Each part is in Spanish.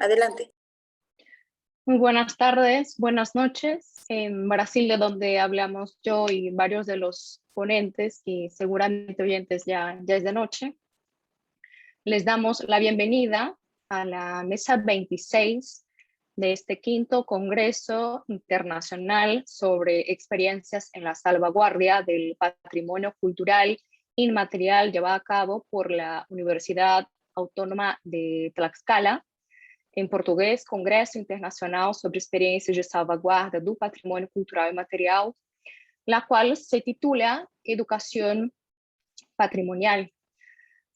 Adelante. Muy buenas tardes, buenas noches. En Brasil, de donde hablamos yo y varios de los ponentes y seguramente oyentes ya es de noche, les damos la bienvenida a la mesa 26 de este quinto Congreso Internacional sobre experiencias en la salvaguardia del patrimonio cultural inmaterial llevada a cabo por la Universidad Autónoma de Tlaxcala. Em português, Congresso Internacional sobre Experiências de Salvaguarda do Patrimônio Cultural e Material, la cual se titula Educación Patrimonial.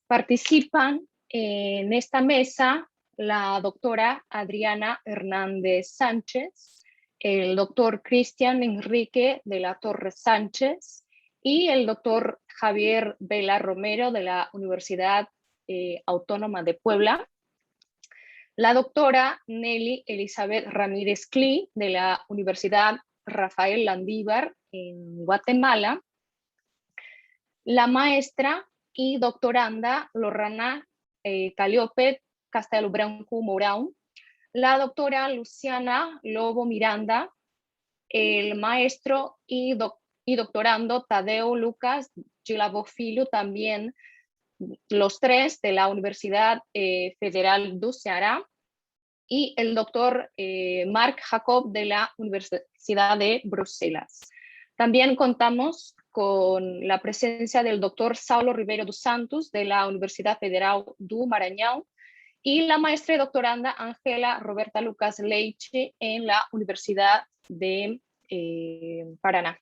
Participan en esta mesa la doctora Adriana Hernández Sánchez, el doctor Cristian Enrique de la Torre Sánchez y el doctor Javier Vela Romero de la Universidad Autónoma de Puebla. La doctora Nelly Elizabeth Ramírez Cli, de la Universidad Rafael Landívar en Guatemala. La maestra y doctoranda Lorrana Calliope Castelo Branco Mourão. La doctora Luciana Lobo Miranda. El maestro y doctorando Tadeo Lucas Gilabo Filho, también los tres de la Universidad Federal do Ceará, y el doctor Marc Jacob de la Universidad de Bruselas. También contamos con la presencia del doctor Saulo Ribeiro dos Santos de la Universidad Federal do Maranhão y la maestra y doctoranda Ángela Roberta Lucas Leite en la Universidad de Paraná.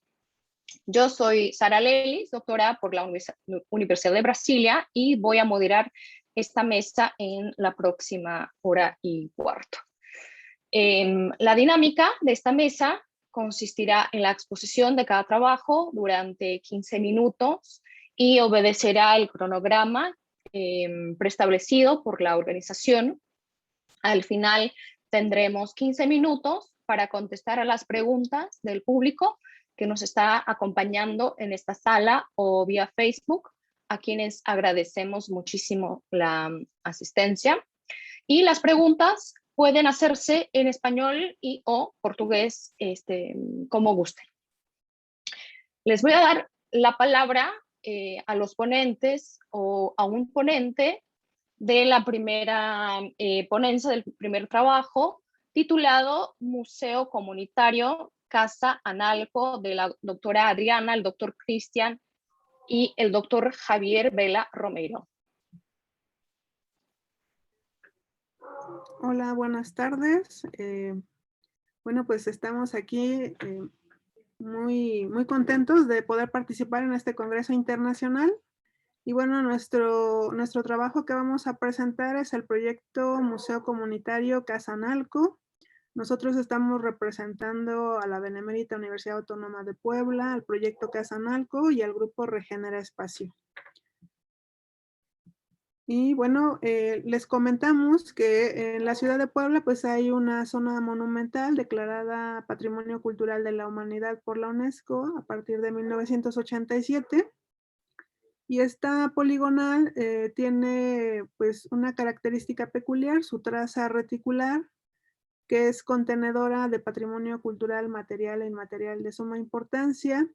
Yo soy Sara Lelis, doctora por la Universidad de Brasilia, y voy a moderar esta mesa en la próxima hora y cuarto. La dinámica de esta mesa consistirá en la exposición de cada trabajo durante 15 minutos y obedecerá el cronograma preestablecido por la organización. Al final tendremos 15 minutos para contestar a las preguntas del público que nos está acompañando en esta sala o vía Facebook, a quienes agradecemos muchísimo la asistencia. Y las preguntas pueden hacerse en español y o portugués, como gusten. Les voy a dar la palabra a los ponentes o a un ponente de la primera ponencia, del primer trabajo, titulado Museo Comunitario Casa Analco, de la doctora Adriana, el doctor Cristian y el doctor Javier Vela Romero. Hola, buenas tardes. Bueno, pues estamos aquí muy contentos de poder participar en este Congreso Internacional. Y bueno, nuestro trabajo que vamos a presentar es el proyecto Museo Comunitario Casa Analco. Nosotros estamos representando a la Benemérita Universidad Autónoma de Puebla, al proyecto Casa Analco y al grupo Regenera Espacio. Y bueno, les comentamos que en la ciudad de Puebla pues hay una zona monumental declarada Patrimonio Cultural de la Humanidad por la UNESCO a partir de 1987. Y esta poligonal tiene pues una característica peculiar, su traza reticular, que es contenedora de patrimonio cultural material e inmaterial de suma importancia.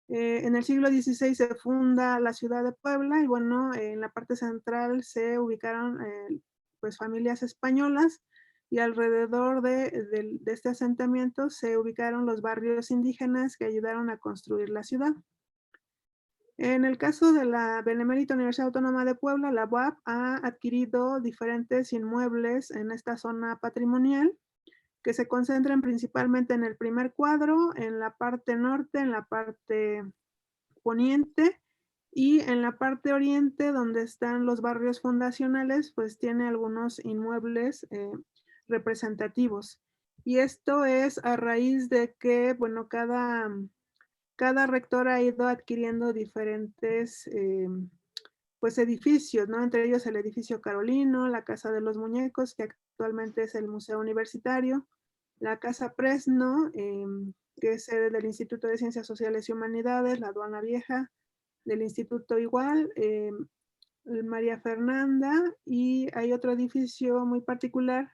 En el siglo XVI se funda la ciudad de Puebla y bueno, en la parte central se ubicaron pues familias españolas y alrededor de este asentamiento se ubicaron los barrios indígenas que ayudaron a construir la ciudad. En el caso de la Benemérita Universidad Autónoma de Puebla, la UAP ha adquirido diferentes inmuebles en esta zona patrimonial que se concentran principalmente en el primer cuadro, en la parte norte, en la parte poniente y en la parte oriente, donde están los barrios fundacionales, pues tiene algunos inmuebles representativos. Y esto es a raíz de que, bueno, cada rector ha ido adquiriendo diferentes pues edificios, ¿no? Entre ellos el edificio Carolino, la Casa de los Muñecos, que actualmente es el Museo Universitario, la Casa Presno, que es sede del Instituto de Ciencias Sociales y Humanidades, la Aduana Vieja, del Instituto igual, María Fernanda, y hay otro edificio muy particular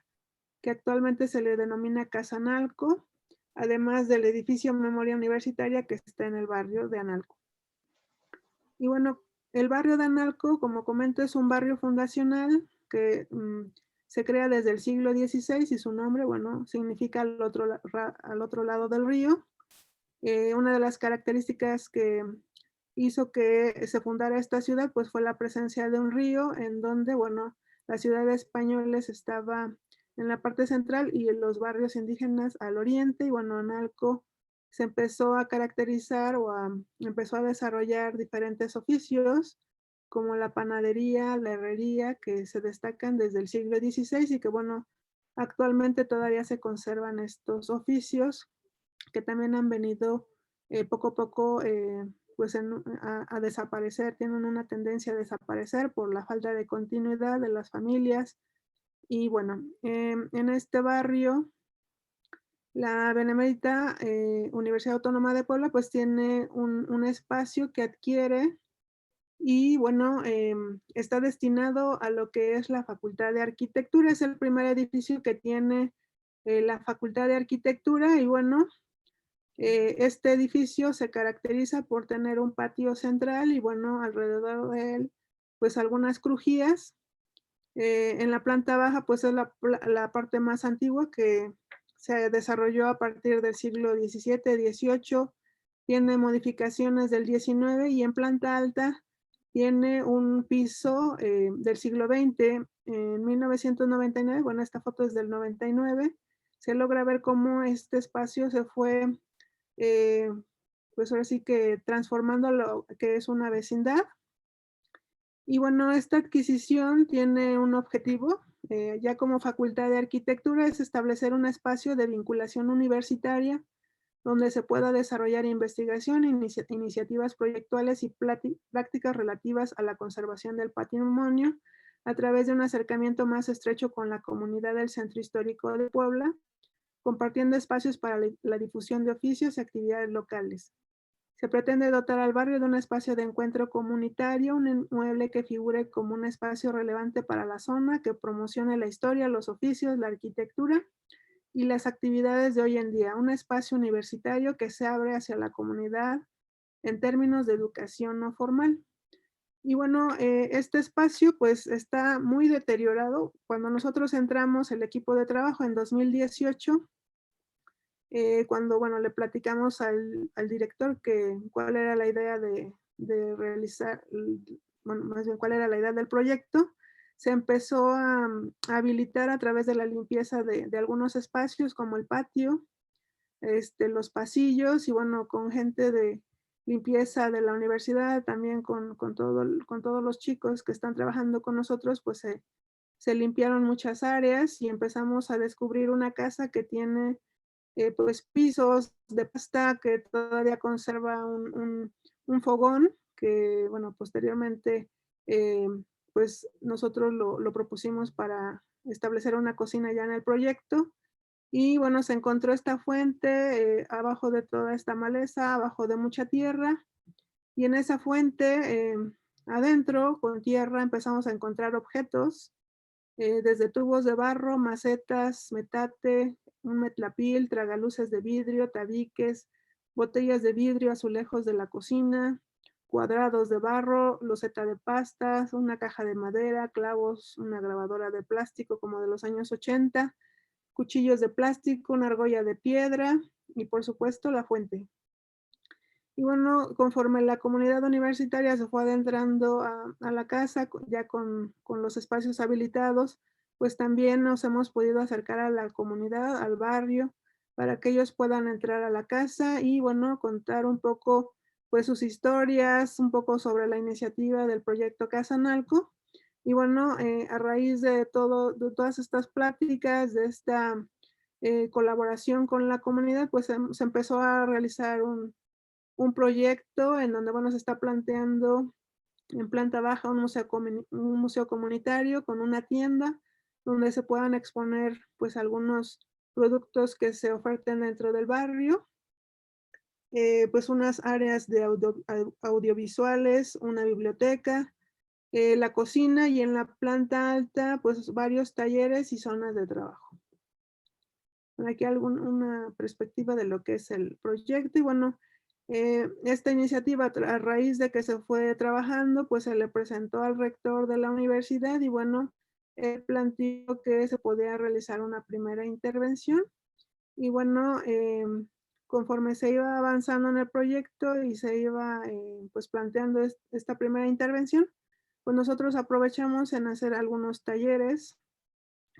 que actualmente se le denomina Casa Analco, además del edificio Memoria Universitaria que está en el barrio de Analco. Y bueno, el barrio de Analco, como comento, es un barrio fundacional que se crea desde el siglo XVI y su nombre, bueno, significa al otro lado del río. Una de las características que hizo que se fundara esta ciudad, pues fue la presencia de un río en donde, bueno, la ciudad de Españoles estaba en la parte central y en los barrios indígenas al oriente, y bueno, Analco se empezó a caracterizar empezó a desarrollar diferentes oficios como la panadería, la herrería, que se destacan desde el siglo XVI y que, bueno, actualmente todavía se conservan estos oficios que también han venido poco a poco pues a desaparecer, tienen una tendencia a desaparecer por la falta de continuidad de las familias. Y bueno, en este barrio, la Benemérita Universidad Autónoma de Puebla pues tiene un espacio que adquiere y bueno, está destinado a lo que es la Facultad de Arquitectura. Es el primer edificio que tiene la Facultad de Arquitectura y bueno, este edificio se caracteriza por tener un patio central y bueno, alrededor de él, pues algunas crujías. En la planta baja, pues es la parte más antigua que se desarrolló a partir del siglo XVII, XVIII, tiene modificaciones del XIX y en planta alta tiene un piso del siglo XX. En 1999, bueno, esta foto es del 99, se logra ver cómo este espacio se fue eh, pues ahora sí que transformando lo que es una vecindad. Y bueno, esta adquisición tiene un objetivo, ya como Facultad de Arquitectura, es establecer un espacio de vinculación universitaria donde se pueda desarrollar investigación, iniciativas proyectuales y prácticas relativas a la conservación del patrimonio a través de un acercamiento más estrecho con la comunidad del Centro Histórico de Puebla, compartiendo espacios para la difusión de oficios y actividades locales. Se pretende dotar al barrio de un espacio de encuentro comunitario, un inmueble que figure como un espacio relevante para la zona, que promocione la historia, los oficios, la arquitectura y las actividades de hoy en día. Un espacio universitario que se abre hacia la comunidad en términos de educación no formal. Y bueno, este espacio pues está muy deteriorado. Cuando nosotros entramos el equipo de trabajo en 2018, cuando, bueno, le platicamos al director que cuál era la idea de realizar, bueno, más bien cuál era la idea del proyecto, se empezó a habilitar a través de la limpieza de algunos espacios como el patio, los pasillos y bueno, con gente de limpieza de la universidad, también con todos los chicos que están trabajando con nosotros, pues se limpiaron muchas áreas y empezamos a descubrir una casa que tiene pues pisos de pasta que todavía conserva un fogón que, bueno, posteriormente, eh, pues nosotros lo propusimos para establecer una cocina ya en el proyecto. Y bueno, se encontró esta fuente abajo de toda esta maleza, abajo de mucha tierra. Y en esa fuente, adentro, con tierra, empezamos a encontrar objetos desde tubos de barro, macetas, metate, un metlapil, tragaluces de vidrio, tabiques, botellas de vidrio, azulejos de la cocina, cuadrados de barro, loseta de pastas, una caja de madera, clavos, una grabadora de plástico como de los años 80, cuchillos de plástico, una argolla de piedra y por supuesto la fuente. Y bueno, conforme la comunidad universitaria se fue adentrando a la casa, ya con los espacios habilitados, pues también nos hemos podido acercar a la comunidad, al barrio, para que ellos puedan entrar a la casa y bueno, contar un poco pues sus historias, un poco sobre la iniciativa del proyecto Casa Analco. Y bueno, a raíz de todas estas pláticas, de esta colaboración con la comunidad, pues se empezó a realizar un proyecto en donde, bueno, se está planteando en planta baja un museo comunitario con una tienda donde se puedan exponer pues algunos productos que se oferten dentro del barrio, pues unas áreas de audiovisuales, una biblioteca, la cocina y en la planta alta pues varios talleres y zonas de trabajo. aquí una perspectiva de lo que es el proyecto. Y bueno, esta iniciativa, a raíz de que se fue trabajando, pues se le presentó al rector de la universidad y bueno, él planteó que se podía realizar una primera intervención. Y bueno, conforme se iba avanzando en el proyecto y se iba pues planteando esta primera intervención, pues nosotros aprovechamos en hacer algunos talleres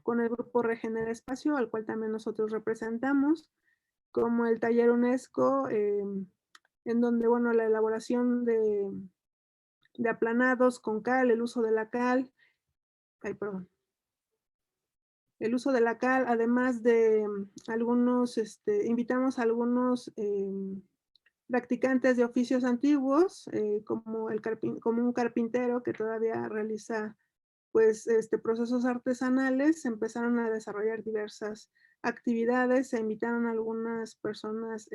con el grupo Regenera Espacio, al cual también nosotros representamos, como el taller UNESCO, en donde, bueno, la elaboración de aplanados con cal, el uso de la cal, ay, perdón, el uso de la cal, además de algunos, invitamos a algunos practicantes de oficios antiguos, como, como un carpintero que todavía realiza pues, procesos artesanales. Se empezaron a desarrollar diversas actividades, se invitaron a algunas personas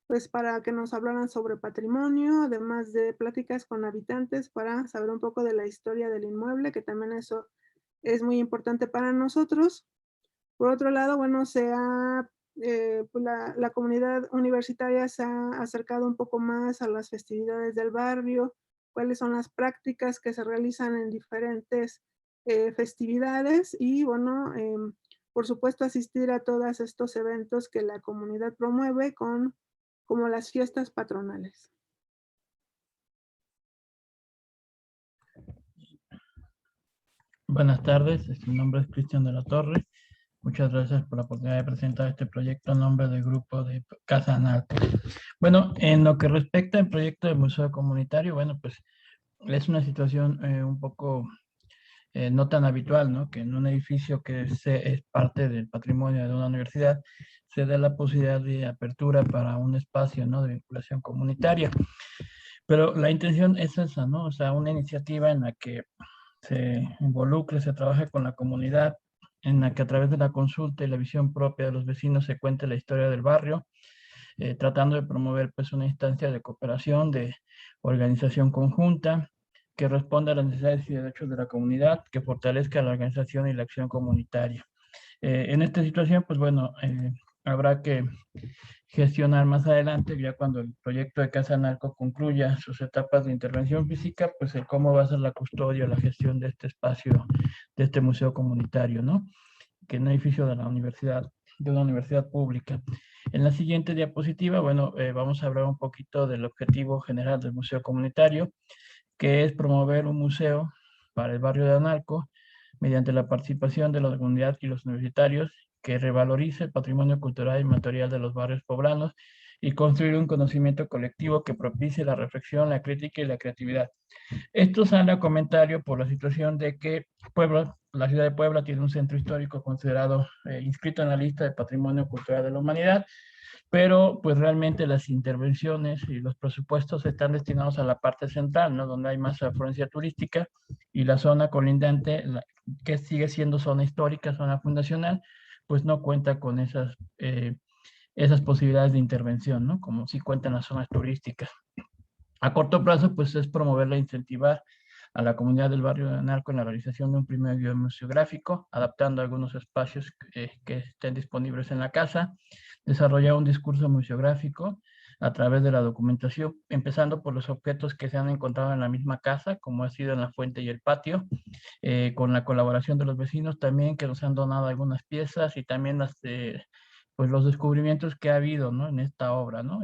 pues para que nos hablaran sobre patrimonio, además de pláticas con habitantes para saber un poco de la historia del inmueble, que también eso es muy importante para nosotros. Por otro lado, bueno, pues la comunidad universitaria se ha acercado un poco más a las festividades del barrio, cuáles son las prácticas que se realizan en diferentes festividades y, bueno, por supuesto, asistir a todos estos eventos que la comunidad promueve, como las fiestas patronales. Buenas tardes, mi nombre es Cristian de la Torre. Muchas gracias por la oportunidad de presentar este proyecto en nombre del grupo de Casa Analco. Bueno, en lo que respecta al proyecto del Museo Comunitario, bueno, pues es una situación un poco no tan habitual, ¿no? Que en un edificio que es parte del patrimonio de una universidad se dé la posibilidad de apertura para un espacio, ¿no? De vinculación comunitaria. Pero la intención es esa, ¿no? O sea, una iniciativa en la que se involucre, se trabaje con la comunidad, en la que a través de la consulta y la visión propia de los vecinos se cuente la historia del barrio, tratando de promover pues una instancia de cooperación, de organización conjunta, que responda a las necesidades y derechos de la comunidad, que fortalezca la organización y la acción comunitaria. En esta situación, pues bueno, habrá que gestionar más adelante, ya cuando el proyecto de Casa Narco concluya sus etapas de intervención física, pues el cómo va a ser la custodia, la gestión de este espacio, de este museo comunitario, ¿no? Que es un edificio de la universidad, de una universidad pública. En la siguiente diapositiva, bueno, vamos a hablar un poquito del objetivo general del museo comunitario, que es promover un museo para el barrio de Analco mediante la participación de la comunidad y los universitarios que revalorice el patrimonio cultural y material de los barrios poblanos y construir un conocimiento colectivo que propicie la reflexión, la crítica y la creatividad. Esto sale a comentario por la situación de que Puebla, la ciudad de Puebla tiene un centro histórico considerado inscrito en la lista de Patrimonio Cultural de la Humanidad, pero pues realmente las intervenciones y los presupuestos están destinados a la parte central, ¿no? Donde hay más afluencia turística y la zona colindante, que sigue siendo zona histórica, zona fundacional, pues no cuenta con esas posibilidades de intervención, ¿no? Como sí cuentan las zonas turísticas. A corto plazo, pues es promoverla e incentivar a la comunidad del barrio de Analco en la realización de un primer guión museográfico, adaptando algunos espacios que estén disponibles en la casa, desarrollar un discurso museográfico a través de la documentación, empezando por los objetos que se han encontrado en la misma casa, como ha sido en la fuente y el patio, con la colaboración de los vecinos también que nos han donado algunas piezas y también pues los descubrimientos que ha habido, ¿no? En esta obra, ¿no?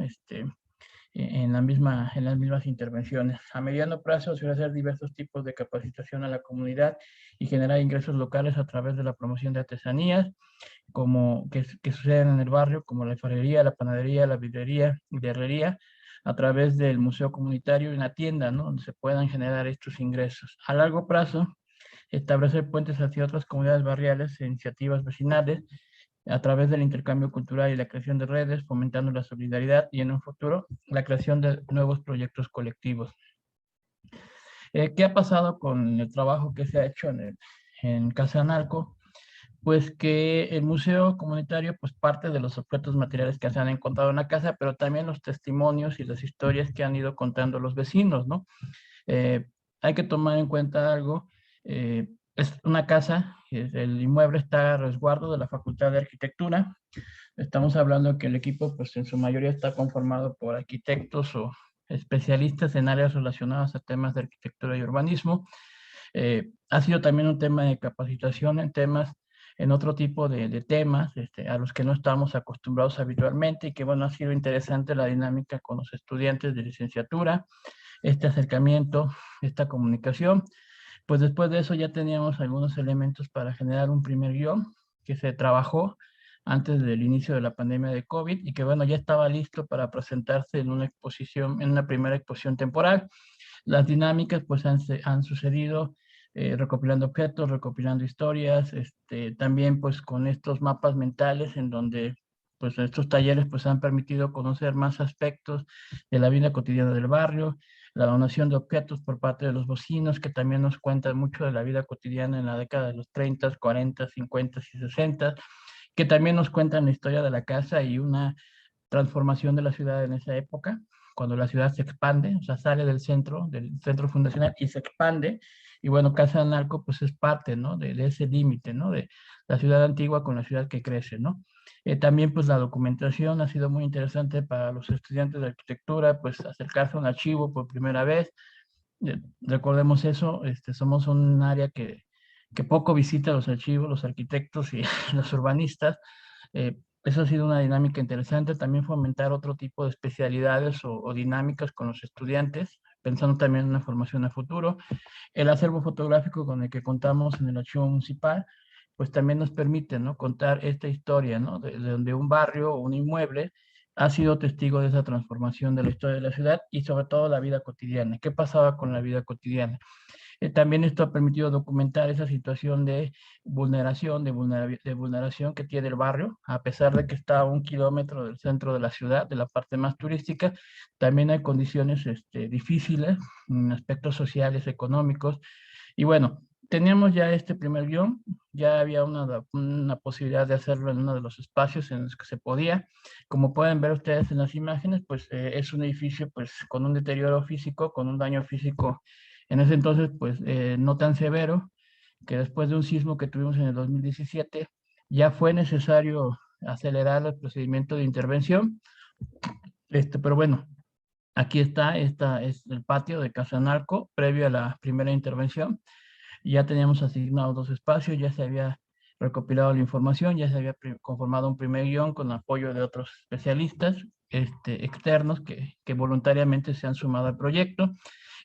En las mismas intervenciones. A mediano plazo se van a hacer diversos tipos de capacitación a la comunidad y generar ingresos locales a través de la promoción de artesanías, como que suceden en el barrio, como la alfarería, la panadería, la vidrería y la herrería, a través del museo comunitario y la tienda, ¿no? Donde se puedan generar estos ingresos. A largo plazo, establecer puentes hacia otras comunidades barriales e iniciativas vecinales a través del intercambio cultural y la creación de redes, fomentando la solidaridad y en un futuro la creación de nuevos proyectos colectivos. ¿Qué ha pasado con el trabajo que se ha hecho en Casa Analco? Pues que el museo comunitario pues parte de los objetos materiales que se han encontrado en la casa, pero también los testimonios y las historias que han ido contando los vecinos, ¿no? Hay que tomar en cuenta algo, es una casa, el inmueble está a resguardo de la Facultad de Arquitectura, Estamos hablando que el equipo, pues en su mayoría está conformado por arquitectos o especialistas en áreas relacionadas a temas de arquitectura y urbanismo. Ha sido también un tema de capacitación en temas, en otro tipo de temas a los que no estamos acostumbrados habitualmente y que, bueno, ha sido interesante la dinámica con los estudiantes de licenciatura, este acercamiento, esta comunicación. Pues después de eso ya teníamos algunos elementos para generar un primer guión que se trabajó antes del inicio de la pandemia de COVID y que, bueno, ya estaba listo para presentarse en una exposición, en una primera exposición temporal. Las dinámicas pues han sucedido recopilando objetos, recopilando historias, también pues con estos mapas mentales en donde pues estos talleres pues han permitido conocer más aspectos de la vida cotidiana del barrio, la donación de objetos por parte de los vecinos que también nos cuentan mucho de la vida cotidiana en la década de los 30, 40, 50 y 60, que también nos cuentan la historia de la casa y una transformación de la ciudad en esa época, cuando la ciudad se expande, o sea, sale del centro fundacional y se expande. Y bueno, Casa de Analco pues es parte, ¿no? De ese límite, ¿no? De la ciudad antigua con la ciudad que crece, ¿no? También pues la documentación ha sido muy interesante para los estudiantes de arquitectura, pues acercarse a un archivo por primera vez. Recordemos eso, somos un área que poco visita los archivos, los arquitectos y los urbanistas. Eso ha sido una dinámica interesante, también fomentar otro tipo de especialidades o dinámicas con los estudiantes, pensando también en una formación a futuro. El acervo fotográfico con el que contamos en el archivo municipal, pues también nos permite, ¿no? Contar esta historia, ¿no? De donde un barrio o un inmueble ha sido testigo de esa transformación de la historia de la ciudad y sobre todo la vida cotidiana. ¿Qué pasaba con la vida cotidiana? También esto ha permitido documentar esa situación de vulneración, de vulneración que tiene el barrio, a pesar de que está a 1 kilómetro del centro de la ciudad, de la parte más turística, también hay condiciones difíciles en aspectos sociales, económicos, y bueno, teníamos ya este primer guión, ya había una posibilidad de hacerlo en uno de los espacios en los que se podía. Como pueden ver ustedes en las imágenes, pues es un edificio pues con un deterioro físico, con un daño físico en ese entonces pues no tan severo, que después de un sismo que tuvimos en el 2017, ya fue necesario acelerar el procedimiento de intervención. Pero bueno, aquí está, esta es el patio de Casa Narco, previo a la primera intervención. Ya teníamos asignados 2 espacios, ya se había recopilado la información, ya se había conformado un primer guión con apoyo de otros especialistas externos que voluntariamente se han sumado al proyecto.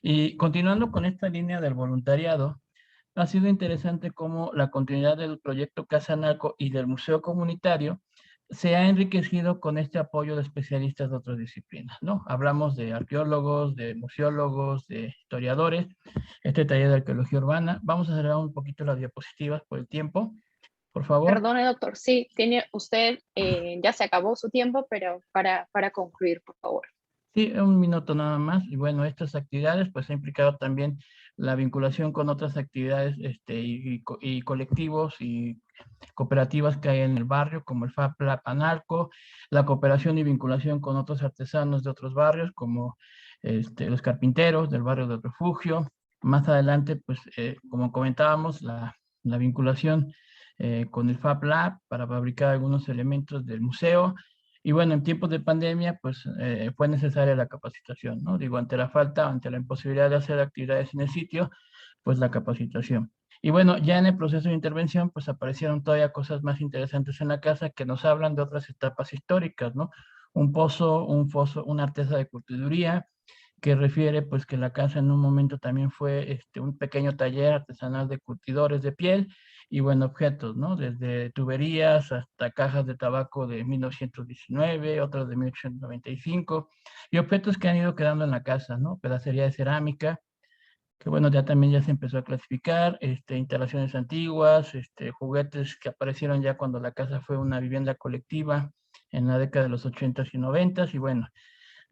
Y continuando con esta línea del voluntariado, ha sido interesante cómo la continuidad del proyecto Casa Narco y del Museo Comunitario se ha enriquecido con este apoyo de especialistas de otras disciplinas, ¿no? Hablamos de arqueólogos, de museólogos, de historiadores, este taller de arqueología urbana. Vamos a acelerar un poquito las diapositivas por el tiempo, por favor. Perdone, doctor, sí, tiene usted, ya se acabó su tiempo, pero para concluir, por favor. Sí, 1 minuto nada más. Y bueno, estas actividades pues ha implicado también la vinculación con otras actividades y colectivos y cooperativas que hay en el barrio, como el FAP Lab Analco, la cooperación y vinculación con otros artesanos de otros barrios, como los carpinteros del barrio del Refugio. Más adelante, pues como comentábamos, la vinculación con el FAP Lab para fabricar algunos elementos del museo. Y bueno, en tiempos de pandemia, pues fue necesaria la capacitación, ¿no? Digo, ante la falta, ante la imposibilidad de hacer actividades en el sitio, pues la capacitación. Y bueno, ya en el proceso de intervención, pues aparecieron todavía cosas más interesantes en la casa que nos hablan de otras etapas históricas, ¿no? Un pozo, un foso, una artesa de curtiduría, que refiere pues que la casa en un momento también fue un pequeño taller artesanal de curtidores de piel y bueno, objetos, ¿no? Desde tuberías hasta cajas de tabaco de 1919, otras de 1895 y objetos que han ido quedando en la casa, ¿no? Pedacería de cerámica, que bueno, ya también ya se empezó a clasificar, instalaciones antiguas, juguetes que aparecieron ya cuando la casa fue una vivienda colectiva en la década de los 80s y 90s y bueno,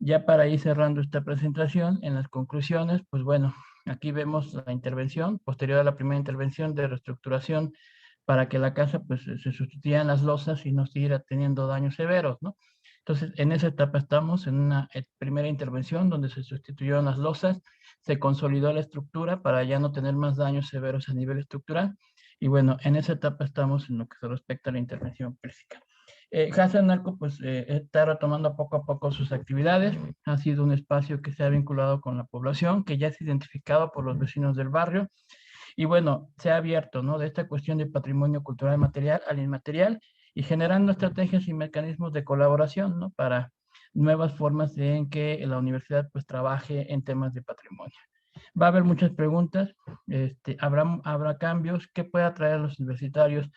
ya para ir cerrando esta presentación, en las conclusiones, pues bueno, aquí vemos la intervención, posterior a la primera intervención de reestructuración para que la casa pues se sustituyeran las losas y no siguiera teniendo daños severos, ¿no? Entonces, en esa etapa estamos, en una primera intervención donde se sustituyeron las losas, se consolidó la estructura para ya no tener más daños severos a nivel estructural, y bueno, en esa etapa estamos en lo que se respecta a la intervención física. Casa Narco pues está retomando poco a poco sus actividades. Ha sido un espacio que se ha vinculado con la población, que ya es identificado por los vecinos del barrio. Y bueno, se ha abierto, ¿no? De esta cuestión de patrimonio cultural material al inmaterial y generando estrategias y mecanismos de colaboración, ¿no? Para nuevas formas en que la universidad pues trabaje en temas de patrimonio. Va a haber muchas preguntas, habrá cambios, ¿qué puede atraer a los universitarios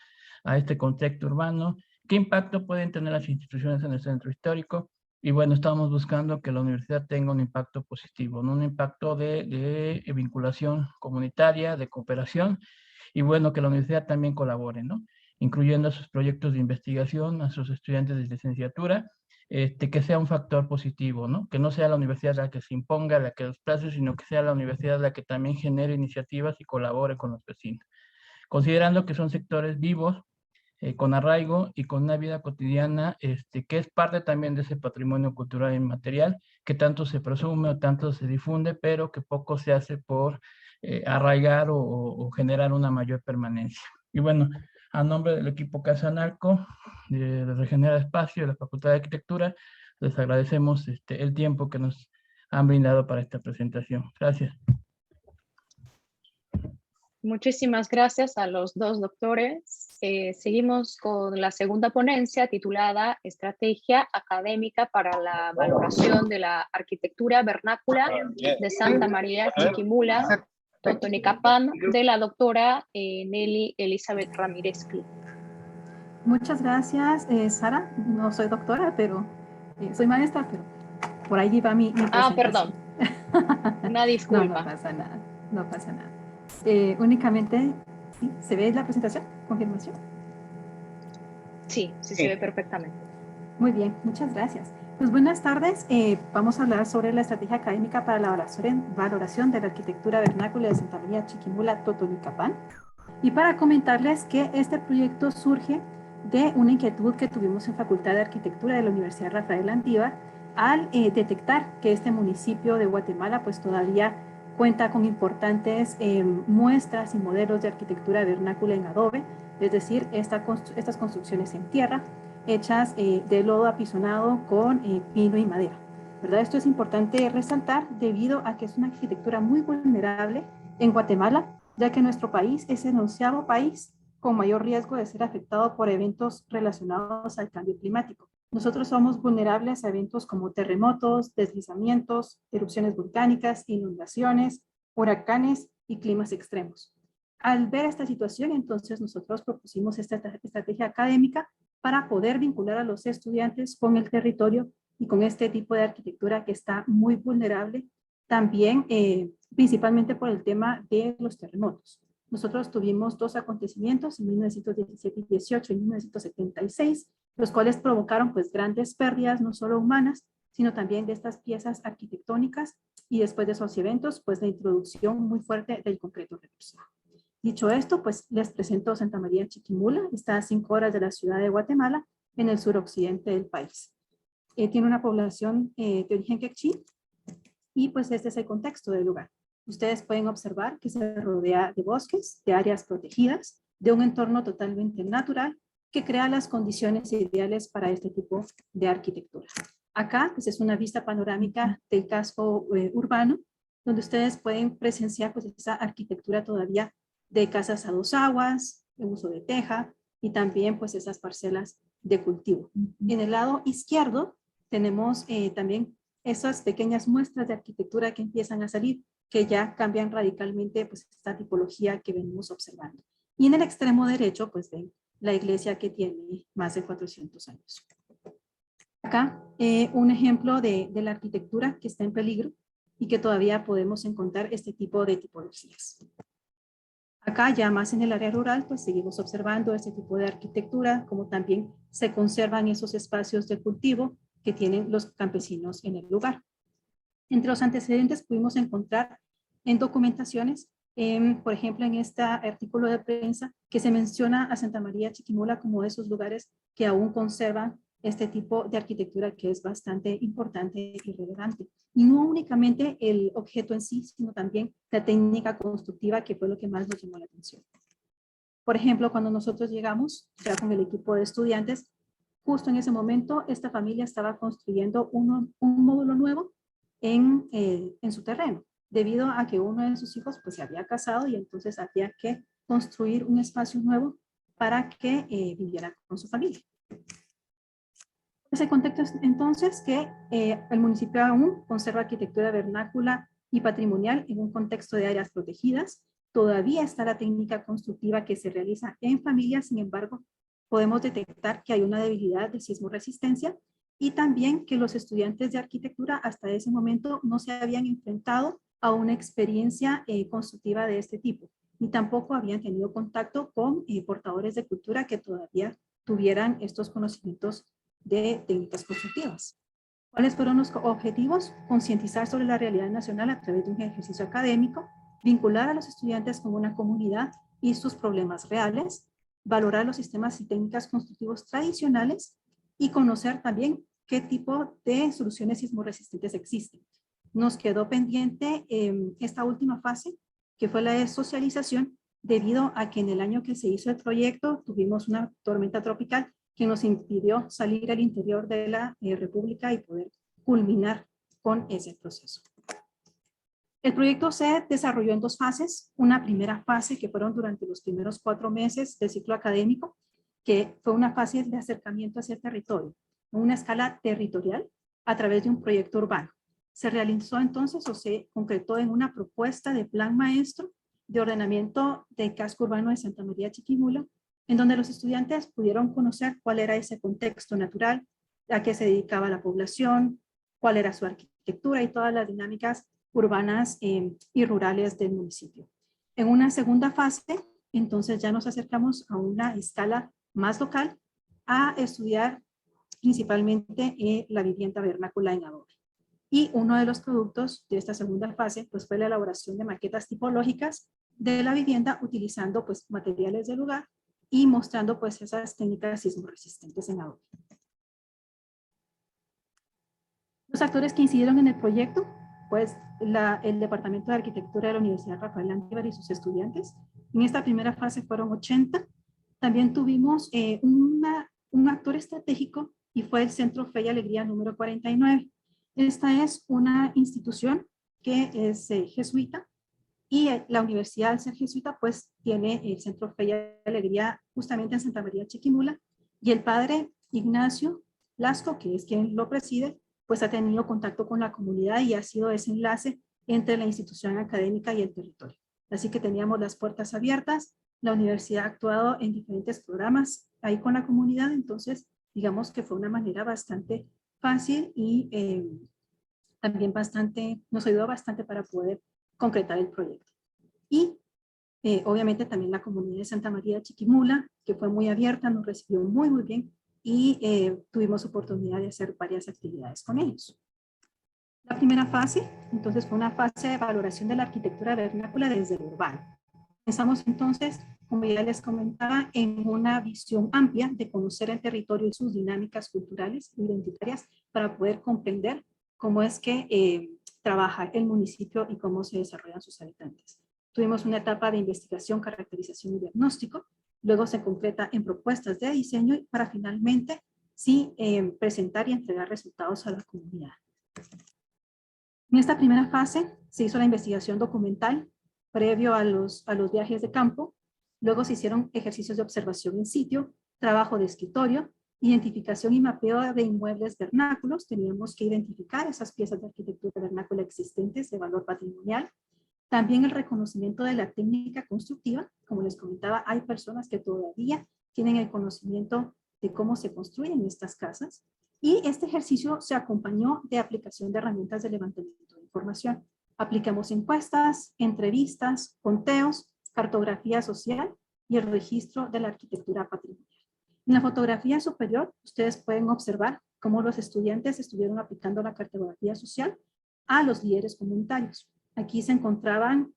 a este contexto urbano? ¿Qué impacto pueden tener las instituciones en el centro histórico? Y bueno, estamos buscando que la universidad tenga un impacto positivo, ¿no? Un impacto de vinculación comunitaria, de cooperación, y bueno, que la universidad también colabore, ¿no? Incluyendo a sus proyectos de investigación, a sus estudiantes de licenciatura, que sea un factor positivo, ¿no? Que no sea la universidad la que se imponga, la que los desplace, sino que sea la universidad la que también genere iniciativas y colabore con los vecinos. Considerando que son sectores vivos, con arraigo y con una vida cotidiana que es parte también de ese patrimonio cultural inmaterial que tanto se presume o tanto se difunde, pero que poco se hace por arraigar o generar una mayor permanencia. Y bueno, a nombre del equipo Casa Narco, de Regenera Espacio, de la Facultad de Arquitectura, les agradecemos el tiempo que nos han brindado para esta presentación. Gracias. Muchísimas gracias a los dos doctores. Seguimos con la segunda ponencia titulada Estrategia Académica para la Valoración de la Arquitectura Vernácula de Santa María Chiquimula, Totonicapán, de la doctora Nelly Elizabeth Ramírez Clip. Muchas gracias, Sara. No soy doctora, pero soy maestra, pero por ahí va mi presentación. Perdón. Una disculpa. No pasa nada, no pasa nada. Únicamente, ¿sí? ¿Se ve la presentación? ¿Confirmación? Sí, se ve perfectamente. Muy bien, muchas gracias. Pues buenas tardes. Vamos a hablar sobre la estrategia académica para la valoración de la arquitectura vernácula de Santa María Chiquimula, Totonicapán. Y para comentarles que este proyecto surge de una inquietud que tuvimos en Facultad de Arquitectura de la Universidad Rafael Landívar al detectar que este municipio de Guatemala pues todavía cuenta con importantes muestras y modelos de arquitectura vernácula en adobe, es decir, estas construcciones en tierra, hechas de lodo apisonado con pino y madera, ¿verdad? Esto es importante resaltar debido a que es una arquitectura muy vulnerable en Guatemala, ya que nuestro país es el 11º país con mayor riesgo de ser afectado por eventos relacionados al cambio climático. Nosotros somos vulnerables a eventos como terremotos, deslizamientos, erupciones volcánicas, inundaciones, huracanes y climas extremos. Al ver esta situación, entonces nosotros propusimos esta estrategia académica para poder vincular a los estudiantes con el territorio y con este tipo de arquitectura que está muy vulnerable, también principalmente por el tema de los terremotos. Nosotros tuvimos 2 acontecimientos en 1917 y 18 y 1976, los cuales provocaron pues grandes pérdidas, no solo humanas, sino también de estas piezas arquitectónicas, y después de esos eventos, pues la introducción muy fuerte del concreto recursivo. Dicho esto, pues les presento Santa María Chiquimula, está a 5 horas de la ciudad de Guatemala, en el suroccidente del país. Tiene una población de origen quechí, y pues este es el contexto del lugar. Ustedes pueden observar que se rodea de bosques, de áreas protegidas, de un entorno totalmente natural que crea las condiciones ideales para este tipo de arquitectura. Acá pues es una vista panorámica del casco urbano, donde ustedes pueden presenciar pues esa arquitectura todavía de casas a 2 aguas, de uso de teja y también pues esas parcelas de cultivo. En el lado izquierdo tenemos también esas pequeñas muestras de arquitectura que empiezan a salir, que ya cambian radicalmente pues esta tipología que venimos observando. Y en el extremo derecho pues ven la iglesia que tiene más de 400 años. Acá un ejemplo de la arquitectura que está en peligro y que todavía podemos encontrar este tipo de tipologías. Acá ya más en el área rural pues seguimos observando este tipo de arquitectura, como también se conservan esos espacios de cultivo que tienen los campesinos en el lugar. Entre los antecedentes pudimos encontrar en documentaciones, por ejemplo en este artículo de prensa, que se menciona a Santa María Chiquimula como de esos lugares que aún conservan este tipo de arquitectura que es bastante importante y relevante. Y no únicamente el objeto en sí, sino también la técnica constructiva, que fue lo que más nos llamó la atención. Por ejemplo, cuando nosotros llegamos, ya con el equipo de estudiantes, justo en ese momento esta familia estaba construyendo un módulo nuevo en su terreno, debido a que uno de sus hijos pues se había casado y entonces había que construir un espacio nuevo para que viviera con su familia. Ese contexto es entonces que el municipio aún conserva arquitectura vernácula y patrimonial en un contexto de áreas protegidas. Todavía está la técnica constructiva que se realiza en familias, sin embargo, podemos detectar que hay una debilidad de sismo resistencia y también que los estudiantes de arquitectura hasta ese momento no se habían enfrentado a una experiencia constructiva de este tipo, ni tampoco habían tenido contacto con portadores de cultura que todavía tuvieran estos conocimientos de técnicas constructivas. ¿Cuáles fueron los objetivos? Concientizar sobre la realidad nacional a través de un ejercicio académico, vincular a los estudiantes con una comunidad y sus problemas reales, valorar los sistemas y técnicas constructivos tradicionales y conocer también qué tipo de soluciones sismorresistentes existen. Nos quedó pendiente esta última fase, que fue la de socialización, debido a que en el año que se hizo el proyecto tuvimos una tormenta tropical que nos impidió salir al interior de la República y poder culminar con ese proceso. El proyecto se desarrolló en dos fases. Una primera fase que fueron durante los primeros 4 meses del ciclo académico, que fue una fase de acercamiento hacia el territorio, en una escala territorial a través de un proyecto urbano. Se realizó entonces o se concretó en una propuesta de plan maestro de ordenamiento del casco urbano de Santa María Chiquimula, en donde los estudiantes pudieron conocer cuál era ese contexto natural, a qué se dedicaba la población, cuál era su arquitectura y todas las dinámicas urbanas y rurales del municipio. En una segunda fase, entonces ya nos acercamos a una escala más local a estudiar principalmente la vivienda vernácula en adobe. Y uno de los productos de esta segunda fase pues, fue la elaboración de maquetas tipológicas de la vivienda utilizando pues, materiales del lugar y mostrando pues, esas técnicas sismorresistentes en adobe. Los actores que incidieron en el proyecto, pues el Departamento de Arquitectura de la Universidad Rafael Landívar y sus estudiantes. En esta primera fase fueron 80. También tuvimos un actor estratégico y fue el Centro Fe y Alegría número 49. Esta es una institución que es jesuita y la universidad, al ser jesuita, pues tiene el Centro Fe y Alegría justamente en Santa María Chiquimula, y el padre Ignacio Lasco, que es quien lo preside, pues ha tenido contacto con la comunidad y ha sido ese enlace entre la institución académica y el territorio. Así que teníamos las puertas abiertas, la universidad ha actuado en diferentes programas ahí con la comunidad, entonces digamos que fue una manera bastante fácil y también nos ayudó bastante para poder concretar el proyecto. Y obviamente también la comunidad de Santa María de Chiquimula, que fue muy abierta, nos recibió muy bien y tuvimos oportunidad de hacer varias actividades con ellos. La primera fase, entonces, fue una fase de valoración de la arquitectura vernácula desde lo urbano. Pensamos entonces, como ya les comentaba, en una visión amplia de conocer el territorio y sus dinámicas culturales e identitarias para poder comprender cómo es que trabaja el municipio y cómo se desarrollan sus habitantes. Tuvimos una etapa de investigación, caracterización y diagnóstico, luego se concreta en propuestas de diseño para finalmente sí presentar y entregar resultados a la comunidad. En esta primera fase se hizo la investigación documental previo a los viajes de campo, luego se hicieron ejercicios de observación en sitio, trabajo de escritorio, identificación y mapeo de inmuebles vernáculos, teníamos que identificar esas piezas de arquitectura vernácula existentes de valor patrimonial, también el reconocimiento de la técnica constructiva, como les comentaba, hay personas que todavía tienen el conocimiento de cómo se construyen estas casas, y este ejercicio se acompañó de aplicación de herramientas de levantamiento de información. Aplicamos encuestas, entrevistas, conteos, cartografía social y el registro de la arquitectura patrimonial. En la fotografía superior, ustedes pueden observar cómo los estudiantes estuvieron aplicando la cartografía social a los líderes comunitarios. Aquí se encontraban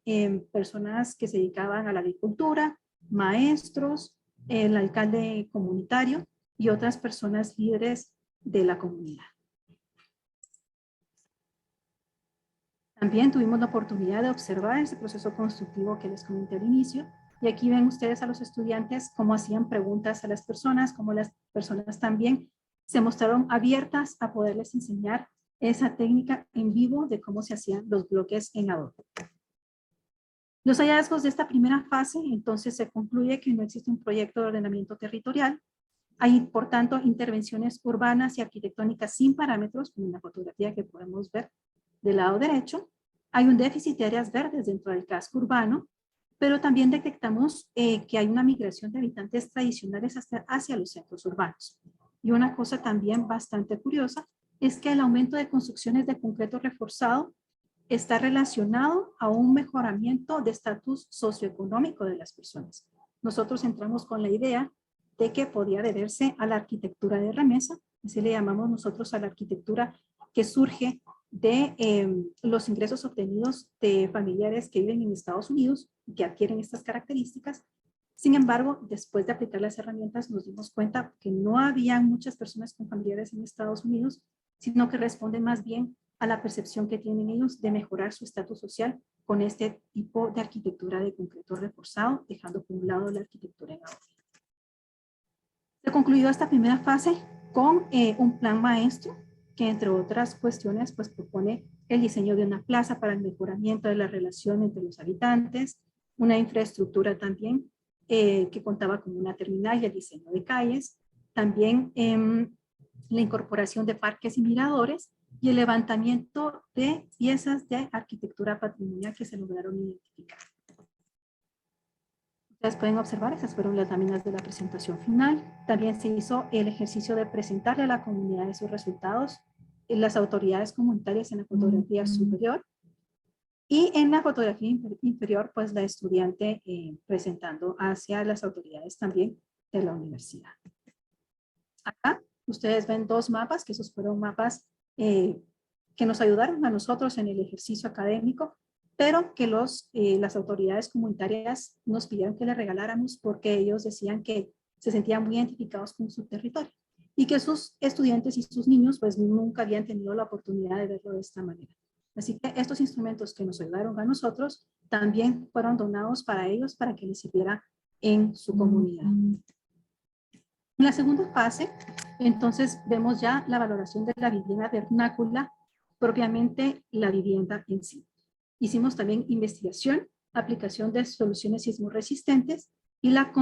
personas que se dedicaban a la agricultura, maestros, el alcalde comunitario y otras personas líderes de la comunidad. También tuvimos la oportunidad de observar ese proceso constructivo que les comenté al inicio, y aquí ven ustedes a los estudiantes cómo hacían preguntas a las personas, cómo las personas también se mostraron abiertas a poderles enseñar esa técnica en vivo de cómo se hacían los bloques en Adobe. Los hallazgos de esta primera fase, entonces se concluye que no existe un proyecto de ordenamiento territorial. Hay, por tanto, intervenciones urbanas y arquitectónicas sin parámetros, como en la fotografía que podemos ver del lado derecho. Hay un déficit de áreas verdes dentro del casco urbano, pero también detectamos que hay una migración de habitantes tradicionales hacia los centros urbanos. Y una cosa también bastante curiosa es que el aumento de construcciones de concreto reforzado está relacionado a un mejoramiento de estatus socioeconómico de las personas. Nosotros entramos con la idea de que podía deberse a la arquitectura de remesa, así le llamamos nosotros a la arquitectura que surge de los ingresos obtenidos de familiares que viven en Estados Unidos y que adquieren estas características. Sin embargo, después de aplicar las herramientas nos dimos cuenta que no había muchas personas con familiares en Estados Unidos, sino que responden más bien a la percepción que tienen ellos de mejorar su estatus social con este tipo de arquitectura de concreto reforzado, dejando por un lado la arquitectura en Adobe. Se concluyó esta primera fase con un plan maestro que, entre otras cuestiones, pues propone el diseño de una plaza para el mejoramiento de la relación entre los habitantes, una infraestructura también que contaba con una terminal y el diseño de calles, también la incorporación de parques y miradores y el levantamiento de piezas de arquitectura patrimonial que se lograron identificar. Ustedes pueden observar, esas fueron las láminas de la presentación final. También se hizo el ejercicio de presentarle a la comunidad esos resultados en las autoridades comunitarias en la fotografía superior. Y en la fotografía inferior, pues la estudiante presentando hacia las autoridades también de la universidad. Acá ustedes ven dos mapas, que esos fueron mapas que nos ayudaron a nosotros en el ejercicio académico, pero que las autoridades comunitarias nos pidieron que le regaláramos porque ellos decían que se sentían muy identificados con su territorio y que sus estudiantes y sus niños pues nunca habían tenido la oportunidad de verlo de esta manera. Así que estos instrumentos que nos ayudaron a nosotros también fueron donados para ellos para que les sirviera en su comunidad. En la segunda fase, entonces vemos ya la valoración de la vivienda vernácula, propiamente la vivienda en sí. Hicimos también investigación, aplicación de soluciones sismorresistentes y la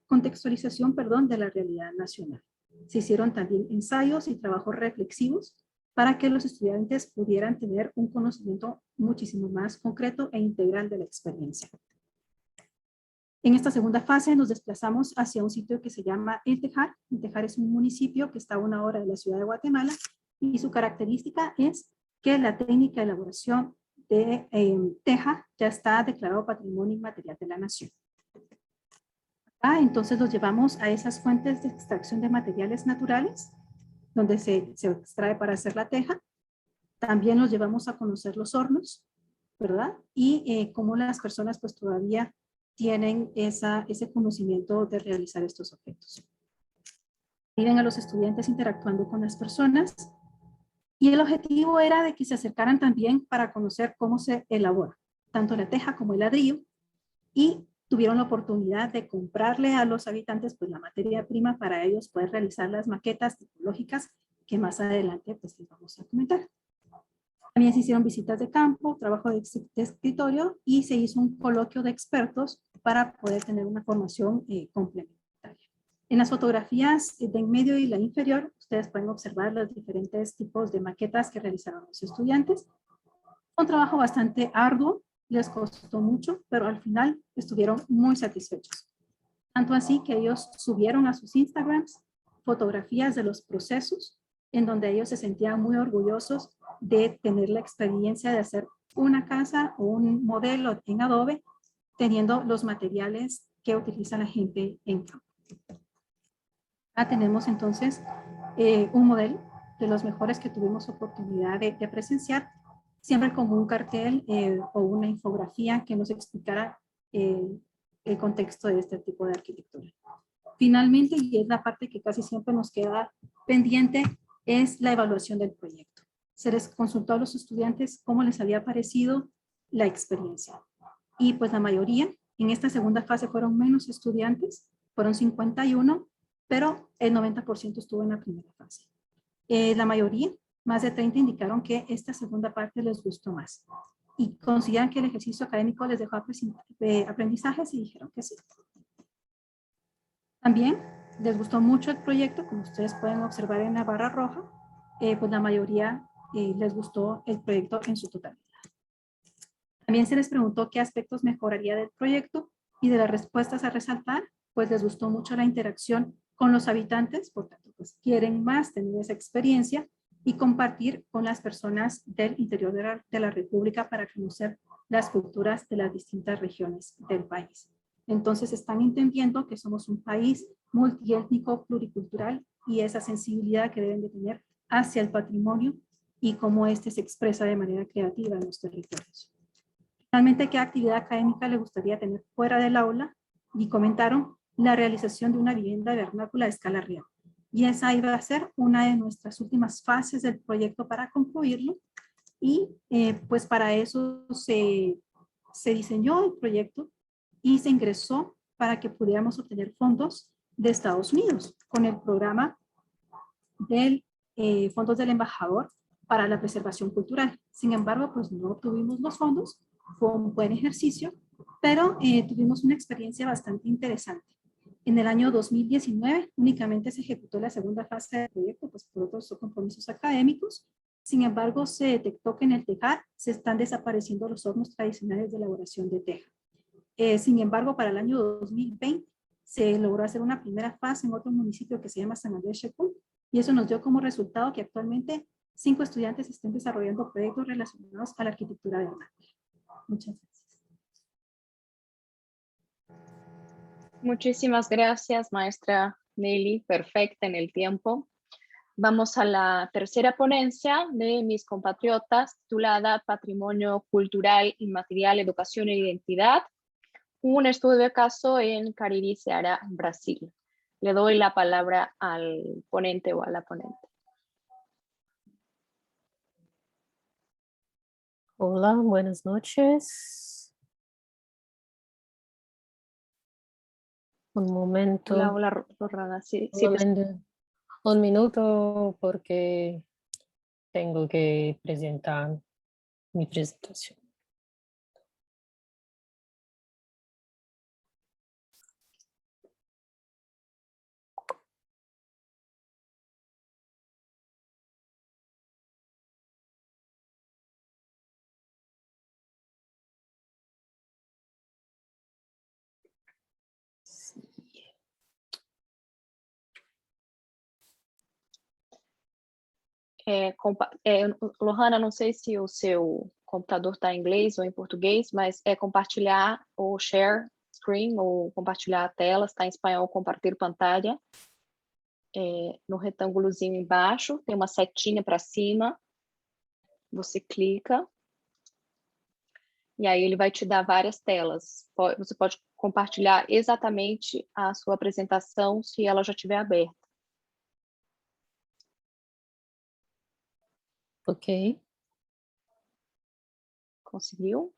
contextualización, de la realidad nacional. Se hicieron también ensayos y trabajos reflexivos para que los estudiantes pudieran tener un conocimiento muchísimo más concreto e integral de la experiencia. En esta segunda fase nos desplazamos hacia un sitio que se llama El Tejar. El Tejar es un municipio que está a 1 hora de la ciudad de Guatemala y su característica es que la técnica de elaboración de teja ya está declarado Patrimonio Inmaterial de la Nación. Entonces los llevamos a esas fuentes de extracción de materiales naturales donde se extrae para hacer la teja. También los llevamos a conocer los hornos, ¿verdad? Y cómo las personas pues todavía tienen ese conocimiento de realizar estos objetos. Miren a los estudiantes interactuando con las personas y el objetivo era de que se acercaran también para conocer cómo se elabora tanto la teja como el ladrillo y tuvieron la oportunidad de comprarle a los habitantes pues la materia prima para ellos poder realizar las maquetas tipológicas que más adelante pues les vamos a comentar. También se hicieron visitas de campo, trabajo de escritorio y se hizo un coloquio de expertos para poder tener una formación complementaria. En las fotografías de en medio y la inferior, ustedes pueden observar los diferentes tipos de maquetas que realizaron los estudiantes. Un trabajo bastante arduo, les costó mucho, pero al final estuvieron muy satisfechos. Tanto así que ellos subieron a sus Instagrams fotografías de los procesos en donde ellos se sentían muy orgullosos de tener la experiencia de hacer una casa o un modelo en Adobe teniendo los materiales que utiliza la gente en campo. Tenemos entonces un modelo de los mejores que tuvimos oportunidad de presenciar, siempre con un cartel o una infografía que nos explicara el contexto de este tipo de arquitectura. Finalmente, y es la parte que casi siempre nos queda pendiente, es la evaluación del proyecto. Se les consultó a los estudiantes cómo les había parecido la experiencia. Y pues la mayoría, en esta segunda fase fueron menos estudiantes, fueron 51, pero el 90% estuvo en la primera fase. La mayoría, más de 30, indicaron que esta segunda parte les gustó más y consideran que el ejercicio académico les dejó aprendizajes y dijeron que sí. También les gustó mucho el proyecto, como ustedes pueden observar en la barra roja, pues la mayoría les gustó el proyecto en su totalidad. También se les preguntó qué aspectos mejoraría del proyecto y de las respuestas a resaltar, pues les gustó mucho la interacción con los habitantes, por tanto, pues quieren más tener esa experiencia y compartir con las personas del interior de la República para conocer las culturas de las distintas regiones del país. Entonces están entendiendo que somos un país multiétnico, pluricultural y esa sensibilidad que deben de tener hacia el patrimonio y cómo este se expresa de manera creativa en los territorios. Finalmente, ¿qué actividad académica le gustaría tener fuera del aula? Y comentaron la realización de una vivienda vernácula a escala real. Y esa iba a ser una de nuestras últimas fases del proyecto para concluirlo. Y pues para eso se diseñó el proyecto y se ingresó para que pudiéramos obtener fondos de Estados Unidos con el programa del fondos del embajador para la preservación cultural. Sin embargo, pues no obtuvimos los fondos, fue un buen ejercicio, pero tuvimos una experiencia bastante interesante. En el año 2019 únicamente se ejecutó la segunda fase del proyecto, pues por otros compromisos académicos. Sin embargo, se detectó que en el tejar se están desapareciendo los hornos tradicionales de elaboración de teja. Sin embargo, para el año 2020 se logró hacer una primera fase en otro municipio que se llama San Andrés Chepul, y eso nos dio como resultado que actualmente 5 estudiantes estén desarrollando proyectos relacionados a la arquitectura vernácula. Muchas gracias. Muchísimas gracias, maestra Nelly, perfecta en el tiempo. Vamos a la tercera ponencia de mis compatriotas, titulada Patrimonio Cultural Inmaterial, Educación e Identidad, un estudio de caso en Cariri, Ceará, Brasil. Le doy la palabra al ponente o a la ponente. Hola, buenas noches. Un momento. Hola, Rorrana. Sí, un minuto porque tengo que presentar mi presentación. Lohana, não sei se o seu computador está em inglês ou em português, mas é compartilhar ou share screen ou compartilhar a tela, está em espanhol, compartilhar pantalla. No retângulozinho embaixo, tem uma setinha para cima, você clica, e aí ele vai te dar várias telas. Você pode compartilhar exatamente a sua apresentação se ela já estiver aberta. Ok. Conseguiu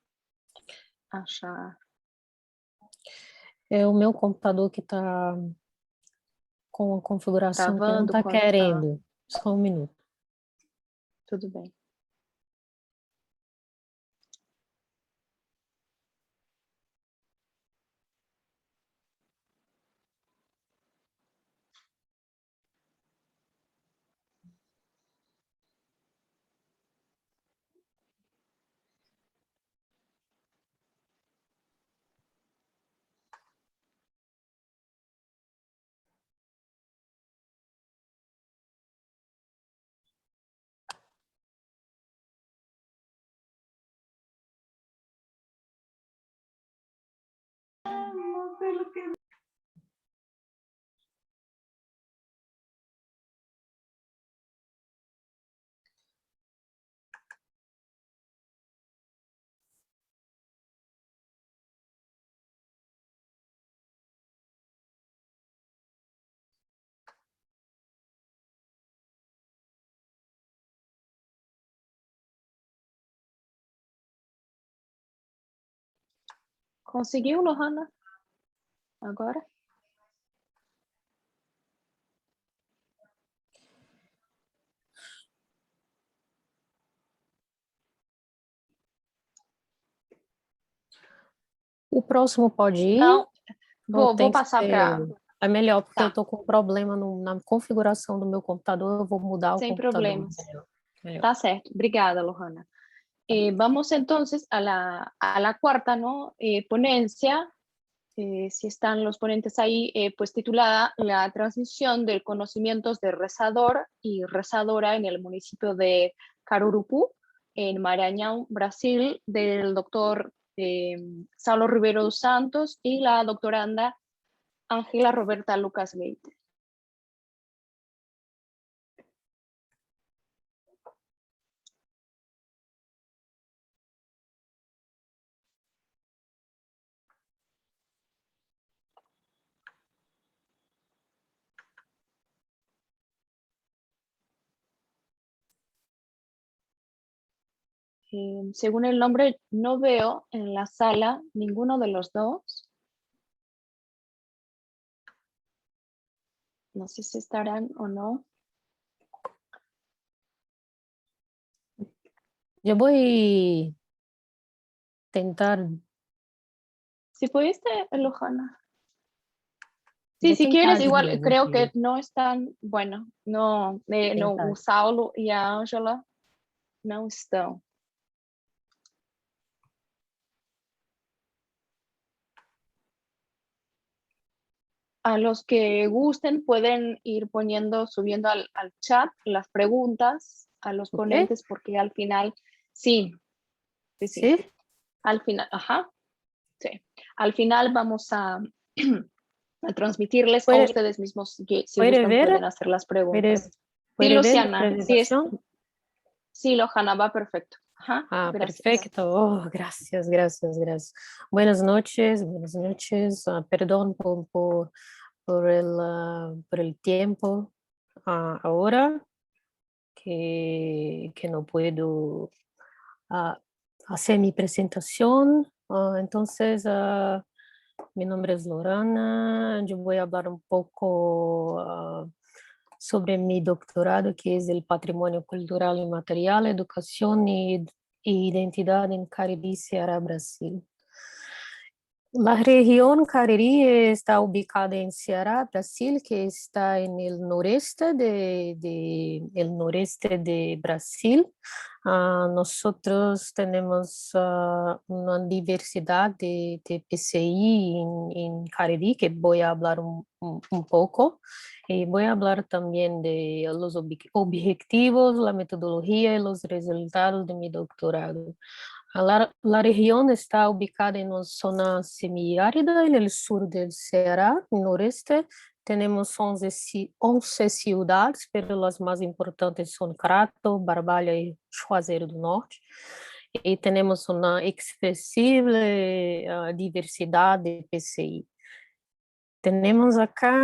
achar? É o meu computador que está com a configuração que não está querendo. Só um minuto. Tudo bem. Conseguiu, Lohana? Agora? O próximo pode ir? Não, Ou vou tem que passar ser... para... É melhor, porque Tá. eu estou com um problema na configuração do meu computador, eu vou mudar o Sem computador. problemas. Melhor. Tá certo. Obrigada, Lohana. Vamos entonces a la cuarta, ¿no? Ponencia, si están los ponentes ahí, pues titulada La transmisión de conocimientos de rezador y rezadora en el municipio de Carurupú, en Maranhão, Brasil, del doctor Saulo Ribeiro dos Santos y la doctoranda Ángela Roberta Lucas Leite. Según el nombre, no veo en la sala ninguno de los dos. No sé si estarán o no. Yo voy a tentar... Si pudiste, Lohana. Sí, Vou si tentar quieres, de igual novo creo aqui. que no están, bueno, no, no, Tentar. o Saulo y a Ángela no están. A los que gusten pueden ir poniendo, subiendo al chat las preguntas a los Ok. ponentes, porque al final, sí, Sim? al final, ajá, sí, al final vamos a, a transmitirles a ustedes mismos, que si ¿Puede gustan ver? pueden hacer las preguntas. Sí, ¿Puede ver la Luciana, presentación? sí, Lohana, va perfecto. Ajá, Ah, gracias. perfecto. Oh, gracias, gracias, gracias. Buenas noches, buenas noches. Perdón por el tiempo ahora que no puedo hacer mi presentación. Entonces, mi nombre es Lorana. Yo voy a hablar un poco sobre mi doctorado, que es el Patrimonio Cultural y Material, Educación y Identidad en Cariri, Ceará, Brasil. La región Cariri está ubicada en Ceará, Brasil, que está en el noreste el noreste de Brasil. Nosotros tenemos una diversidad de PCI en Cariri, que voy a hablar un poco. Y voy a hablar también de los objetivos, la metodología y los resultados de mi doctorado. La región está ubicada en una zona semiárida en el sur del Ceará, noreste. Tenemos 11 ciudades, pero las más importantes son Crato, Barbalha y Juazeiro do Norte. Y tenemos una expresible diversidad de PCI. Tenemos acá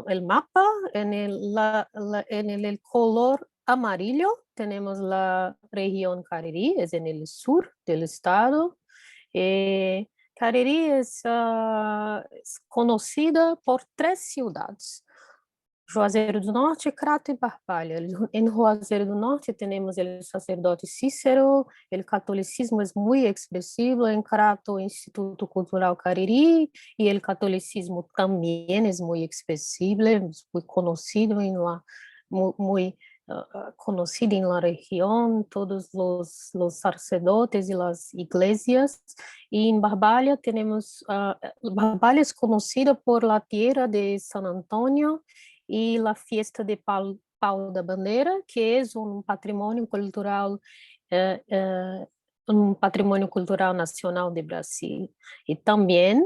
el mapa en el color amarillo. Tenemos la región Cariri, es en el sur del estado. Cariri es conocida por 3 ciudades: Juazeiro do Norte, Crato y Barbalha. En Juazeiro do Norte tenemos el sacerdote Cícero, el catolicismo es muy expresivo en Crato, Instituto Cultural Cariri, y el catolicismo también es muy expresivo, es muy conocido muy conocido en la región, todos los sacerdotes y las iglesias. Y en Barbalha tenemos, Barbalha es conocida por la tierra de San Antonio y la fiesta de Pau da Bandeira, que es un patrimonio cultural nacional de Brasil. Y también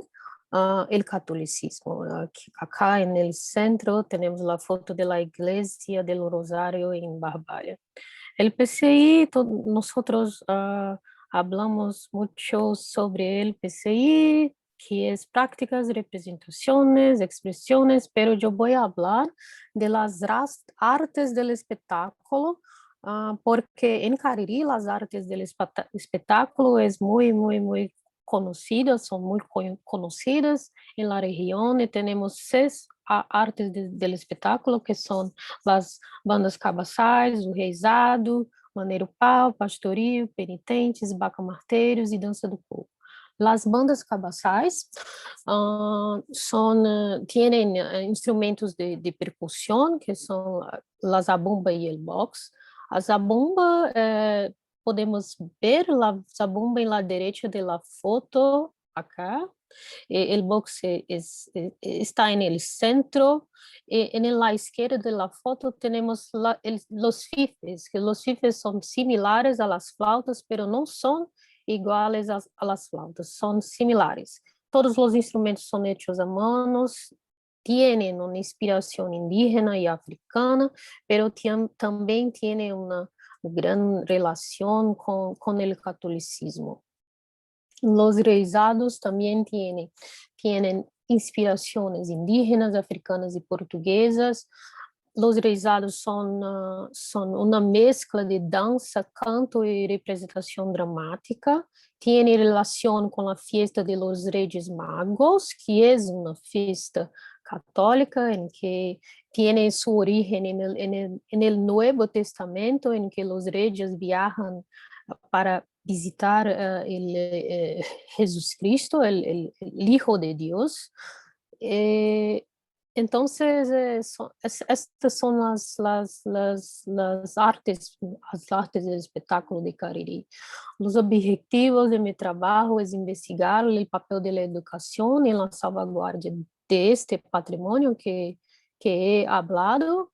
el catolicismo. Acá en el centro tenemos la foto de la iglesia del Rosario en Barbalha. El PCI, nosotros hablamos mucho sobre el PCI, que es prácticas, representaciones, expresiones, pero yo voy a hablar de las artes del espectáculo, porque en Cariri las artes del espectáculo es muy conocidas, son muy conocidas en la región, y tenemos 6 artes del espectáculo, que son las bandas cabaçais, o reizado, maneiro pau, pastorio, penitentes, bacamarteiros e dança do povo. Las bandas cabaçais tienen instrumentos de percusión, que son la zabumba y el box. A zabumba, podemos ver la zabumba en la derecha de la foto, acá. El box está en el centro. En la izquierda de la foto tenemos los fifes, que los fifes son similares a las flautas, pero no son iguales a las flautas, son similares. Todos los instrumentos son hechos a manos, tienen una inspiración indígena y africana, pero también tienen una gran relación con el catolicismo. Los reisados también tienen inspiraciones indígenas, africanas y portuguesas. Los reisados son una mezcla de danza, canto y representación dramática. Tiene relación con la fiesta de los Reyes Magos, que es una fiesta católica en que tiene su origen en el Nuevo Testamento, en que los reyes viajan para visitar Jesucristo, el Hijo de Dios. Entonces, estas son las artes del espectáculo de Cariri. Los objetivos de mi trabajo es investigar el papel de la educación en la salvaguardia de este patrimonio que he hablado,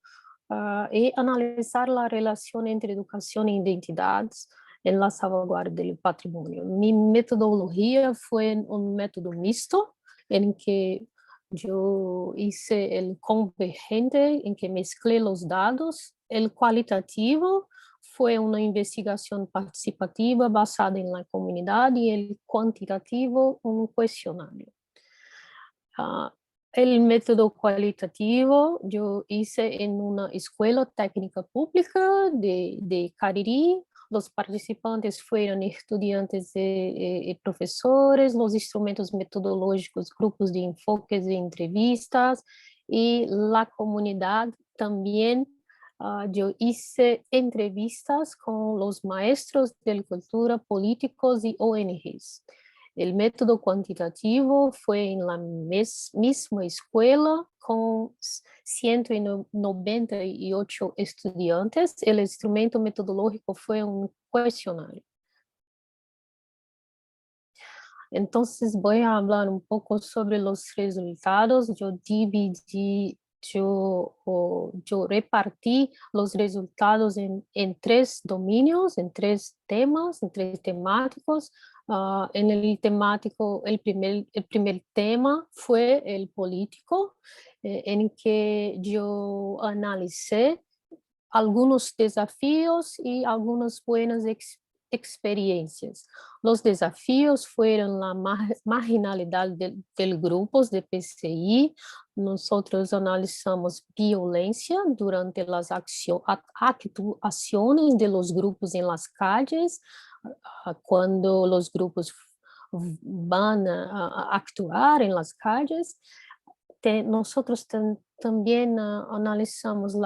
y analizar la relación entre educación e identidades en la salvaguardia del patrimonio. Mi metodología fue un método mixto en que yo hice el convergente, en que mezclé los datos. El cualitativo fue una investigación participativa basada en la comunidad, y el cuantitativo un cuestionario. El método cualitativo yo hice en una escuela técnica pública de Cariri. Los participantes fueron estudiantes y profesores, los instrumentos metodológicos, grupos de enfoques y entrevistas, y la comunidad también. Yo hice entrevistas con los maestros de cultura, políticos y ONGs. El método cuantitativo fue en la misma escuela con 198 estudiantes. El instrumento metodológico fue un cuestionario. Entonces voy a hablar un poco sobre los resultados. Yo repartí los resultados en tres dominios, en tres temas, en tres temáticos. En el temático, el primer tema fue el político, en que yo analicé algunos desafíos y algunas buenas experiencias. Los desafíos fueron la marginalidad del grupos de PCI. Nosotros analizamos violencia durante las actuaciones de los grupos en las calles, cuando los grupos van a actuar en las calles. Nosotros también analizamos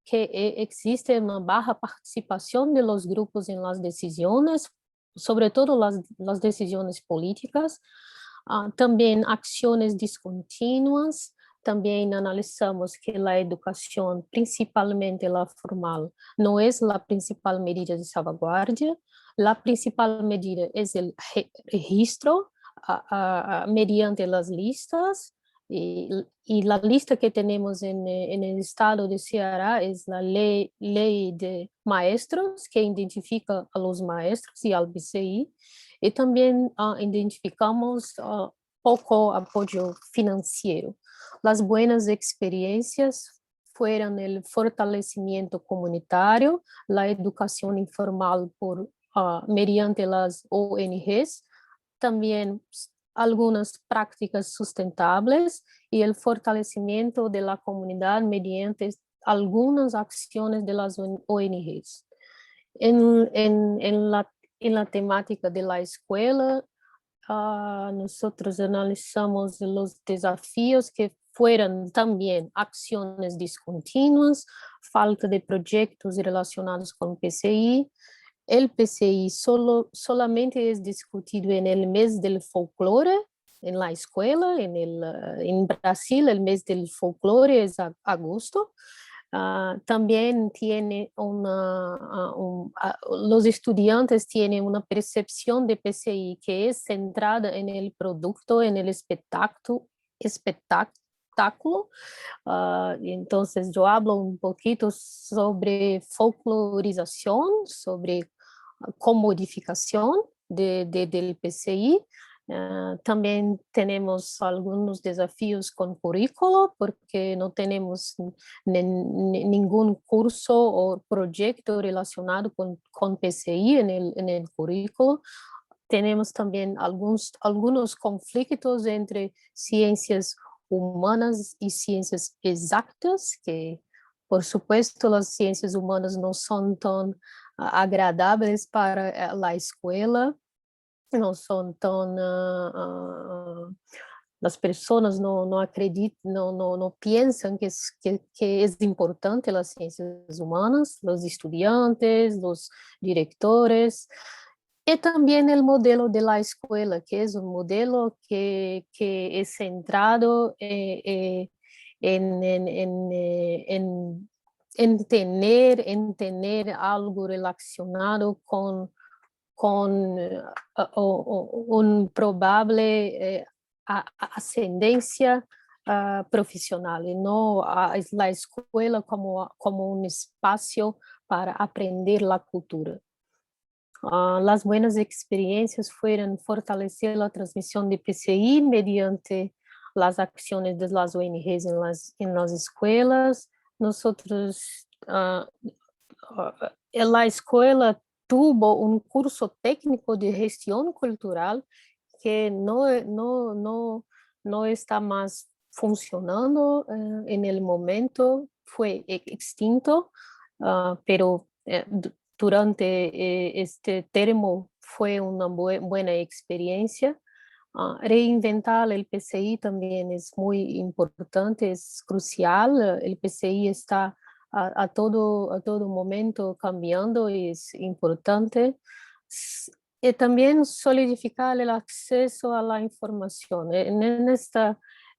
que existe una baja participación de los grupos en las decisiones, sobre todo las decisiones políticas. También acciones discontinuas. También analizamos que la educación, principalmente la formal, no es la principal medida de salvaguardia. La principal medida es el registro mediante las listas. Y la lista que tenemos en el estado de Ceará es la ley de maestros, que identifica a los maestros y al PCI. Y también identificamos poco apoyo financiero. Las buenas experiencias fueron el fortalecimiento comunitario, la educación informal mediante las ONGs, también algunas prácticas sustentables y el fortalecimiento de la comunidad mediante algunas acciones de las ONGs. En la temática de la escuela, nosotros analizamos los desafíos que fueron también acciones discontinuas, falta de proyectos relacionados con PCI, el PCI solamente es discutido en el mes del folclore, en la escuela, en Brasil el mes del folclore es agosto. También tiene los estudiantes tienen una percepción de PCI que es centrada en el producto, en el espectáculo. Entonces yo hablo un poquito sobre folclorización, sobre comodificación del PCI. También tenemos algunos desafíos con currículo porque no tenemos ningún curso o proyecto relacionado con PCI en el currículo. Tenemos también algunos conflictos entre ciencias humanas y ciencias exactas, que por supuesto las ciencias humanas no son tan agradables para la escuela, no son tan... las personas no acreditan, no piensan que es importante las ciencias humanas, los estudiantes, los directores, y también el modelo de la escuela, que es un modelo que es centrado en tener algo relacionado con un probable ascendencia profesional, y no la escuela como un espacio para aprender la cultura. Las buenas experiencias fueron fortalecer la transmisión de PCI mediante las acciones de las ONGs en las escuelas. Nosotros, en la escuela tuvo un curso técnico de gestión cultural que no está más funcionando en el momento, fue extinto, pero durante este termo fue una buena experiencia. Reinventar el PCI también es muy importante, es crucial. El PCI está a todo momento cambiando y es importante. Y también solidificar el acceso a la información. En esta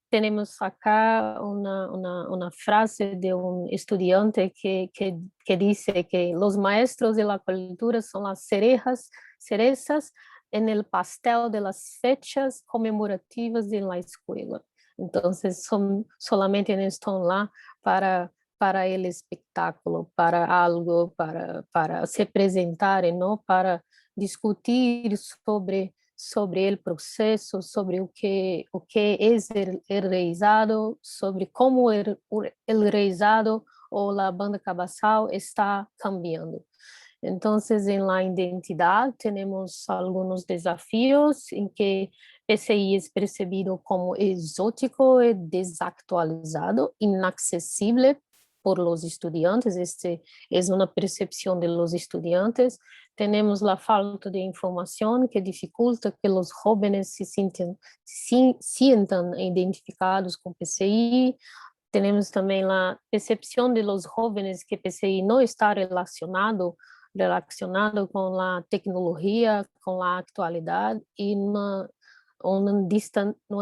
tenemos acá una frase de un estudiante que dice que los maestros de la cultura son las cerezas en el pastel de las fechas conmemorativas de la escuela. Entonces solamente están lá para el espectáculo, para algo, para se presentar, no para discutir sobre el proceso, sobre o que es el realizado, sobre cómo el realizado o la banda cabaçal está cambiando. Entonces, en la identidad tenemos algunos desafíos en que PCI es percibido como exótico y desactualizado, inaccesible por los estudiantes. Este es una percepción de los estudiantes. Tenemos la falta de información que dificulta que los jóvenes se sientan identificados con PCI. Tenemos también la percepción de los jóvenes que PCI no está relacionado con la tecnología, con la actualidad, y una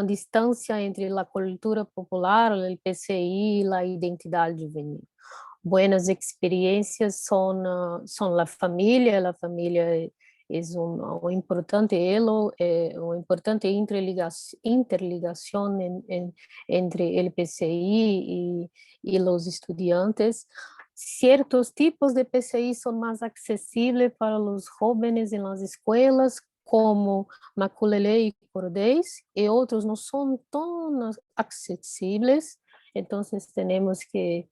distancia entre la cultura popular, el PCI y la identidad juvenil. Buenas experiencias son la familia es un importante elo, una importante interligación entre el PCI y los estudiantes. Ciertos tipos de PCI son más accesibles para los jóvenes en las escuelas, como Maculelê y Cordéis, y otros no son tan accesibles. Entonces tenemos que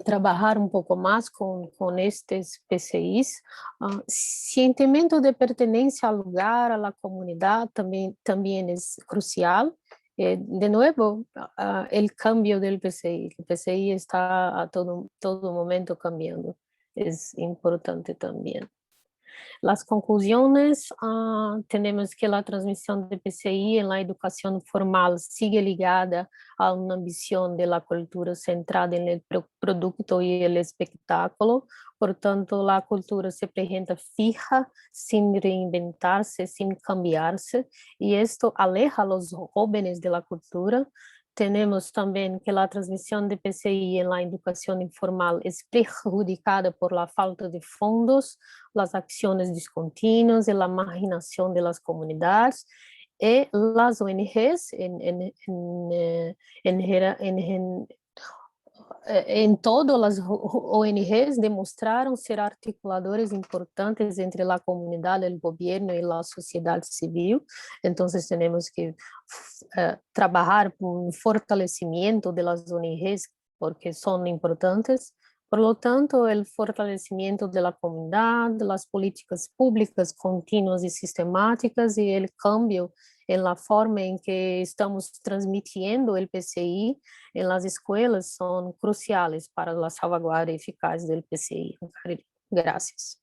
trabajar un poco más con estos PCIs. Sentimiento de pertenencia al lugar, a la comunidad, también es crucial. De nuevo, el cambio del PCI. El PCI está a todo momento cambiando. Es importante también. Las conclusiones, tenemos que la transmisión de PCI en la educación formal sigue ligada a una visión de la cultura centrada en el producto y el espectáculo. Por tanto, la cultura se presenta fija, sin reinventarse, sin cambiarse, y esto aleja a los jóvenes de la cultura. Tenemos también que la transmisión de PCI en la educación informal es perjudicada por la falta de fondos, las acciones discontinuas y la marginación de las comunidades. Y las ONGs en todo, las ONGs demostraron ser articuladores importantes entre la comunidad, el gobierno y la sociedad civil. Entonces tenemos que trabajar por un fortalecimiento de las ONGs porque son importantes. Por lo tanto, el fortalecimiento de la comunidad, de las políticas públicas continuas y sistemáticas y el cambio en la forma en que estamos transmitiendo el PCI en las escuelas son cruciales para la salvaguardia eficaz del PCI. Gracias.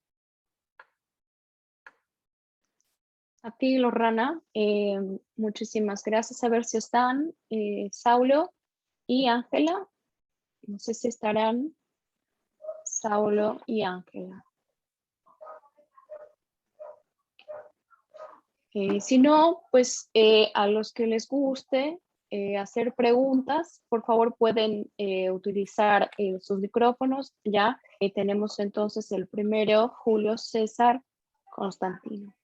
A ti, Lorrana, muchísimas gracias. A ver si están Saulo y Ángela. No sé si estarán Saulo y Ángela. Si no, pues a los que les guste hacer preguntas, por favor pueden utilizar sus micrófonos. Ya tenemos entonces el primero, Julio César Constantino.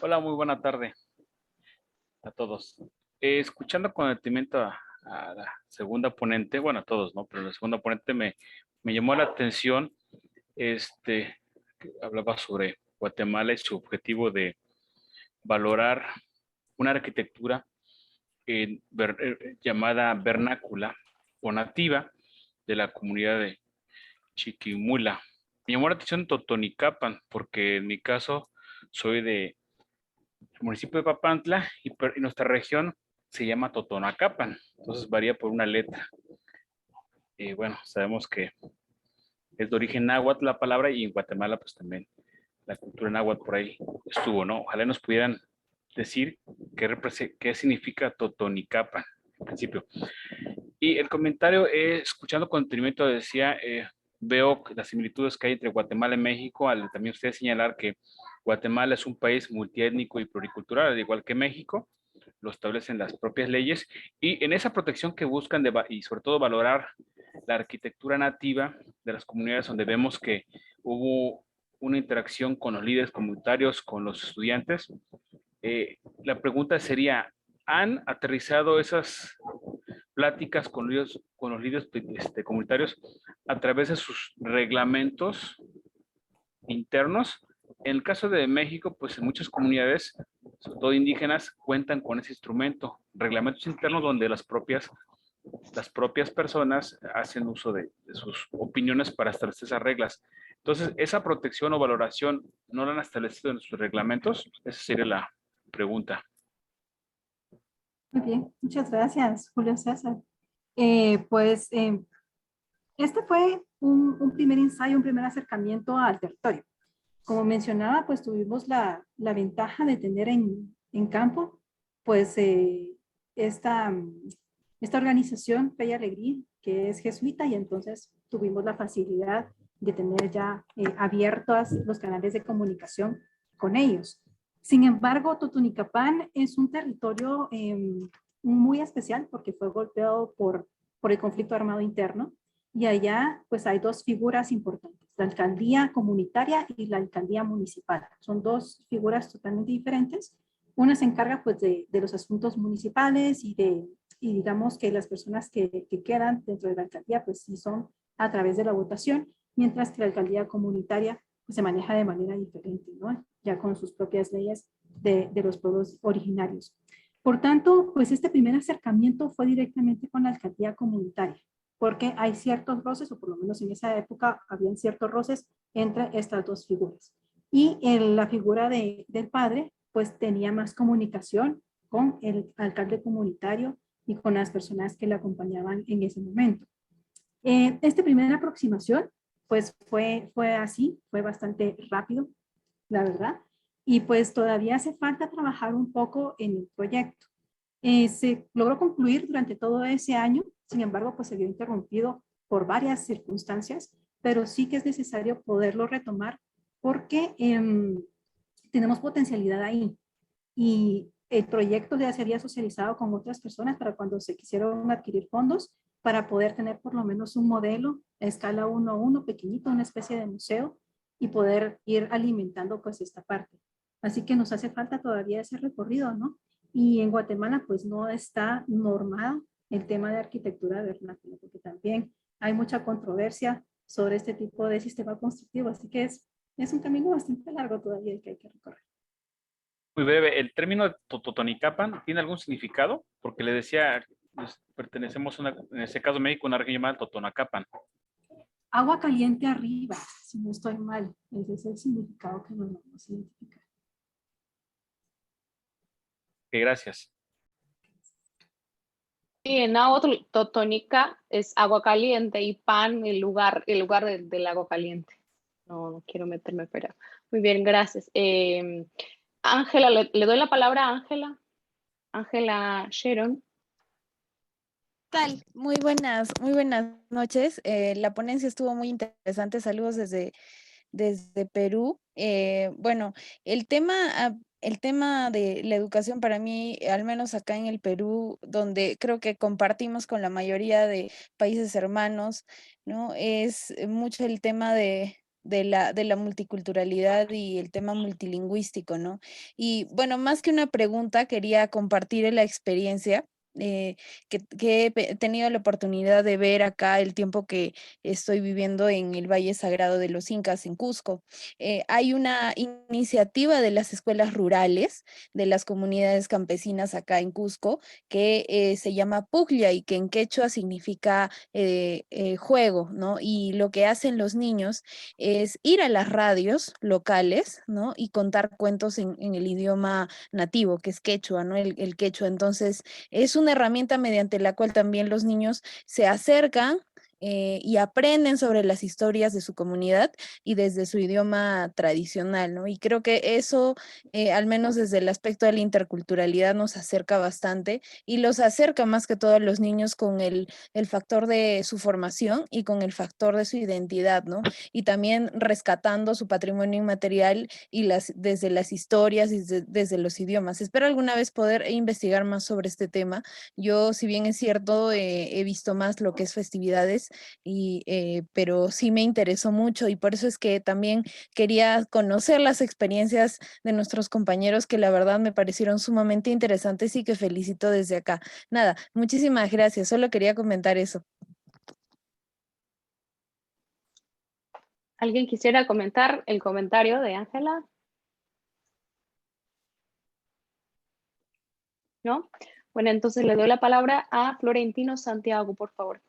Hola, muy buena tarde a todos. Escuchando con atentimiento a la segunda ponente, bueno, a todos, ¿no? Pero la segunda ponente me llamó la atención, que hablaba sobre Guatemala y su objetivo de valorar una arquitectura llamada vernácula o nativa de la comunidad de Chiquimula. Me llamó la atención Totonicapan, porque en mi caso soy de el municipio de Papantla y nuestra región se llama Totonacapan, entonces varía por una letra. Y bueno, sabemos que es de origen náhuatl la palabra y en Guatemala pues también la cultura náhuatl por ahí estuvo, ¿no? Ojalá nos pudieran decir qué significa Totonicapan en principio. Y el comentario, escuchando con detenimiento, decía, veo las similitudes que hay entre Guatemala y México, al también usted señalar que Guatemala es un país multiétnico y pluricultural, al igual que México, lo establecen las propias leyes, y en esa protección que buscan y sobre todo valorar la arquitectura nativa de las comunidades, donde vemos que hubo una interacción con los líderes comunitarios, con los estudiantes, la pregunta sería, ¿han aterrizado esas pláticas con los líderes comunitarios a través de sus reglamentos internos? En el caso de México, pues en muchas comunidades, sobre todo indígenas, cuentan con ese instrumento, reglamentos internos donde las propias personas hacen uso de sus opiniones para establecer esas reglas. Entonces, esa protección o valoración, ¿no la han establecido en sus reglamentos? Esa sería la pregunta. Muy bien, muchas gracias, Julio César. Este fue un primer ensayo, un primer acercamiento al territorio. Como mencionaba, pues tuvimos la ventaja de tener en campo, pues esta organización Fe y Alegría, que es jesuita, y entonces tuvimos la facilidad de tener ya abiertos los canales de comunicación con ellos. Sin embargo, Totonicapán es un territorio muy especial porque fue golpeado por el conflicto armado interno, y allá pues hay dos figuras importantes, la alcaldía comunitaria y la alcaldía municipal. Son dos figuras totalmente diferentes. Una se encarga pues de los asuntos municipales y digamos que las personas que quedan dentro de la alcaldía pues sí son a través de la votación, mientras que la alcaldía comunitaria pues se maneja de manera diferente, ¿no? Ya con sus propias leyes de los pueblos originarios. Por tanto, pues este primer acercamiento fue directamente con la alcaldía comunitaria, porque hay ciertos roces, o por lo menos en esa época habían ciertos roces entre estas dos figuras. Y la figura del padre, pues tenía más comunicación con el alcalde comunitario y con las personas que le acompañaban en ese momento. Esta primera aproximación pues fue así, fue bastante rápido, la verdad. Y pues todavía hace falta trabajar un poco en el proyecto. Se logró concluir durante todo ese año, sin embargo, pues se vio interrumpido por varias circunstancias, pero sí que es necesario poderlo retomar porque tenemos potencialidad ahí. Y el proyecto ya se había socializado con otras personas para cuando se quisieron adquirir fondos para poder tener por lo menos un modelo a escala 1:1, pequeñito, una especie de museo y poder ir alimentando pues esta parte. Así que nos hace falta todavía ese recorrido, ¿no? Y en Guatemala pues no está normado el tema de arquitectura vernácula, porque también hay mucha controversia sobre este tipo de sistema constructivo, así que es un camino bastante largo todavía el que hay que recorrer. Muy breve, ¿el término Totonicapan tiene algún significado? Porque le decía, pues, pertenecemos en este caso México, a una región llamada Totonacapan. Agua caliente arriba, si no estoy mal. Ese es el significado que nos vamos a identificar. Ok, gracias. Sí, en náhuatl totónica es agua caliente y pan el lugar del agua caliente. No quiero meterme, pero muy bien, gracias. Ángela, le doy la palabra a Ángela. Ángela Sharon. Tal? Muy buenas noches. La ponencia estuvo muy interesante. Saludos desde Perú. Bueno, el tema de la educación para mí, al menos acá en el Perú, donde creo que compartimos con la mayoría de países hermanos, ¿no? Es mucho el tema de la multiculturalidad y el tema multilingüístico, ¿no? Y bueno, más que una pregunta, quería compartir la experiencia que he tenido la oportunidad de ver acá el tiempo que estoy viviendo en el Valle Sagrado de los Incas, en Cusco. Hay una iniciativa de las escuelas rurales, de las comunidades campesinas acá en Cusco, que se llama Puglia y que en quechua significa juego, ¿no? Y lo que hacen los niños es ir a las radios locales, ¿no? Y contar cuentos en el idioma nativo, que es quechua, ¿no? El quechua. Entonces, es una herramienta mediante la cual también los niños se acercan y aprenden sobre las historias de su comunidad y desde su idioma tradicional, ¿no? Y creo que eso, al menos desde el aspecto de la interculturalidad, nos acerca bastante y los acerca más que todo a los niños con el factor de su formación y con el factor de su identidad, ¿no? Y también rescatando su patrimonio inmaterial y desde las historias y desde los idiomas. Espero alguna vez poder investigar más sobre este tema. Yo, si bien es cierto, he visto más lo que es festividades, pero sí me interesó mucho y por eso es que también quería conocer las experiencias de nuestros compañeros que la verdad me parecieron sumamente interesantes y que felicito desde acá. Nada, muchísimas gracias. Solo quería comentar eso. ¿Alguien quisiera comentar el comentario de Ángela? ¿No? Bueno, entonces le doy la palabra a Florentino Santiago, por favor.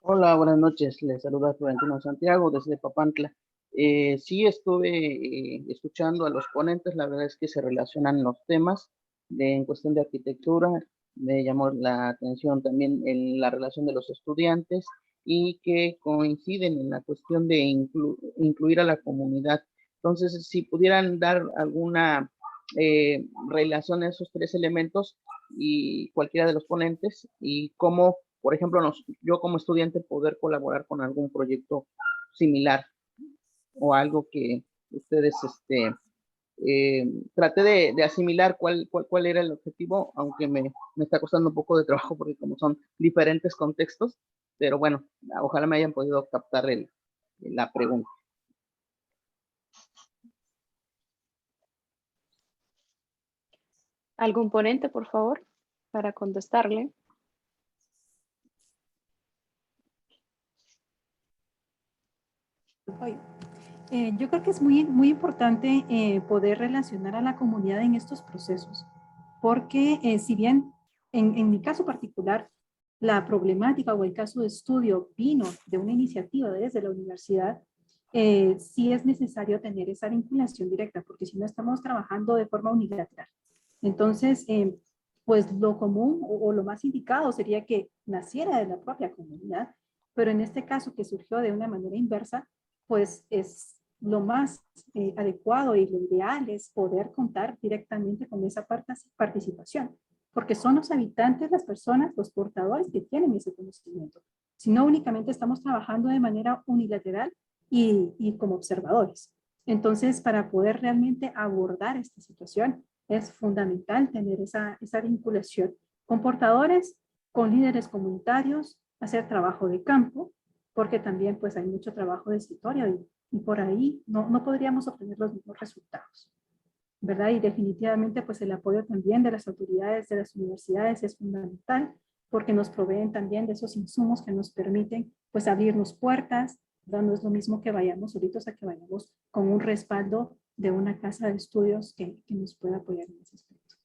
Hola, buenas noches. Les saluda Florentino Santiago desde Papantla. Sí estuve escuchando a los ponentes, la verdad es que se relacionan los temas en cuestión de arquitectura. Me llamó la atención también en la relación de los estudiantes y que coinciden en la cuestión de incluir a la comunidad. Entonces, si pudieran dar alguna relación a esos tres elementos y cualquiera de los ponentes y cómo, por ejemplo, yo como estudiante poder colaborar con algún proyecto similar o algo que ustedes traté de asimilar cuál era el objetivo, aunque me está costando un poco de trabajo porque como son diferentes contextos, pero bueno, ojalá me hayan podido captar la pregunta. ¿Algún ponente, por favor, para contestarle? Yo creo que es muy importante poder relacionar a la comunidad en estos procesos, porque si bien en mi caso particular, la problemática o el caso de estudio vino de una iniciativa desde la universidad, sí es necesario tener esa vinculación directa, porque si no estamos trabajando de forma unilateral. Entonces, pues lo común o lo más indicado sería que naciera de la propia comunidad pero en este caso que surgió de una manera inversa, pues es lo más adecuado y lo ideal es poder contar directamente con esa participación, porque son los habitantes, las personas, los portadores que tienen ese conocimiento. Si no, únicamente estamos trabajando de manera unilateral y como observadores. Entonces, para poder realmente abordar esta situación, es fundamental tener esa vinculación con portadores, con líderes comunitarios, hacer trabajo de campo, porque también pues hay mucho trabajo de escritorio y por ahí no podríamos obtener los mismos resultados, ¿verdad? Y definitivamente pues el apoyo también de las autoridades de las universidades es fundamental, porque nos proveen también de esos insumos que nos permiten pues abrirnos puertas. No es lo mismo que vayamos solitos a que vayamos con un respaldo de una casa de estudios que nos pueda apoyar en ese aspecto.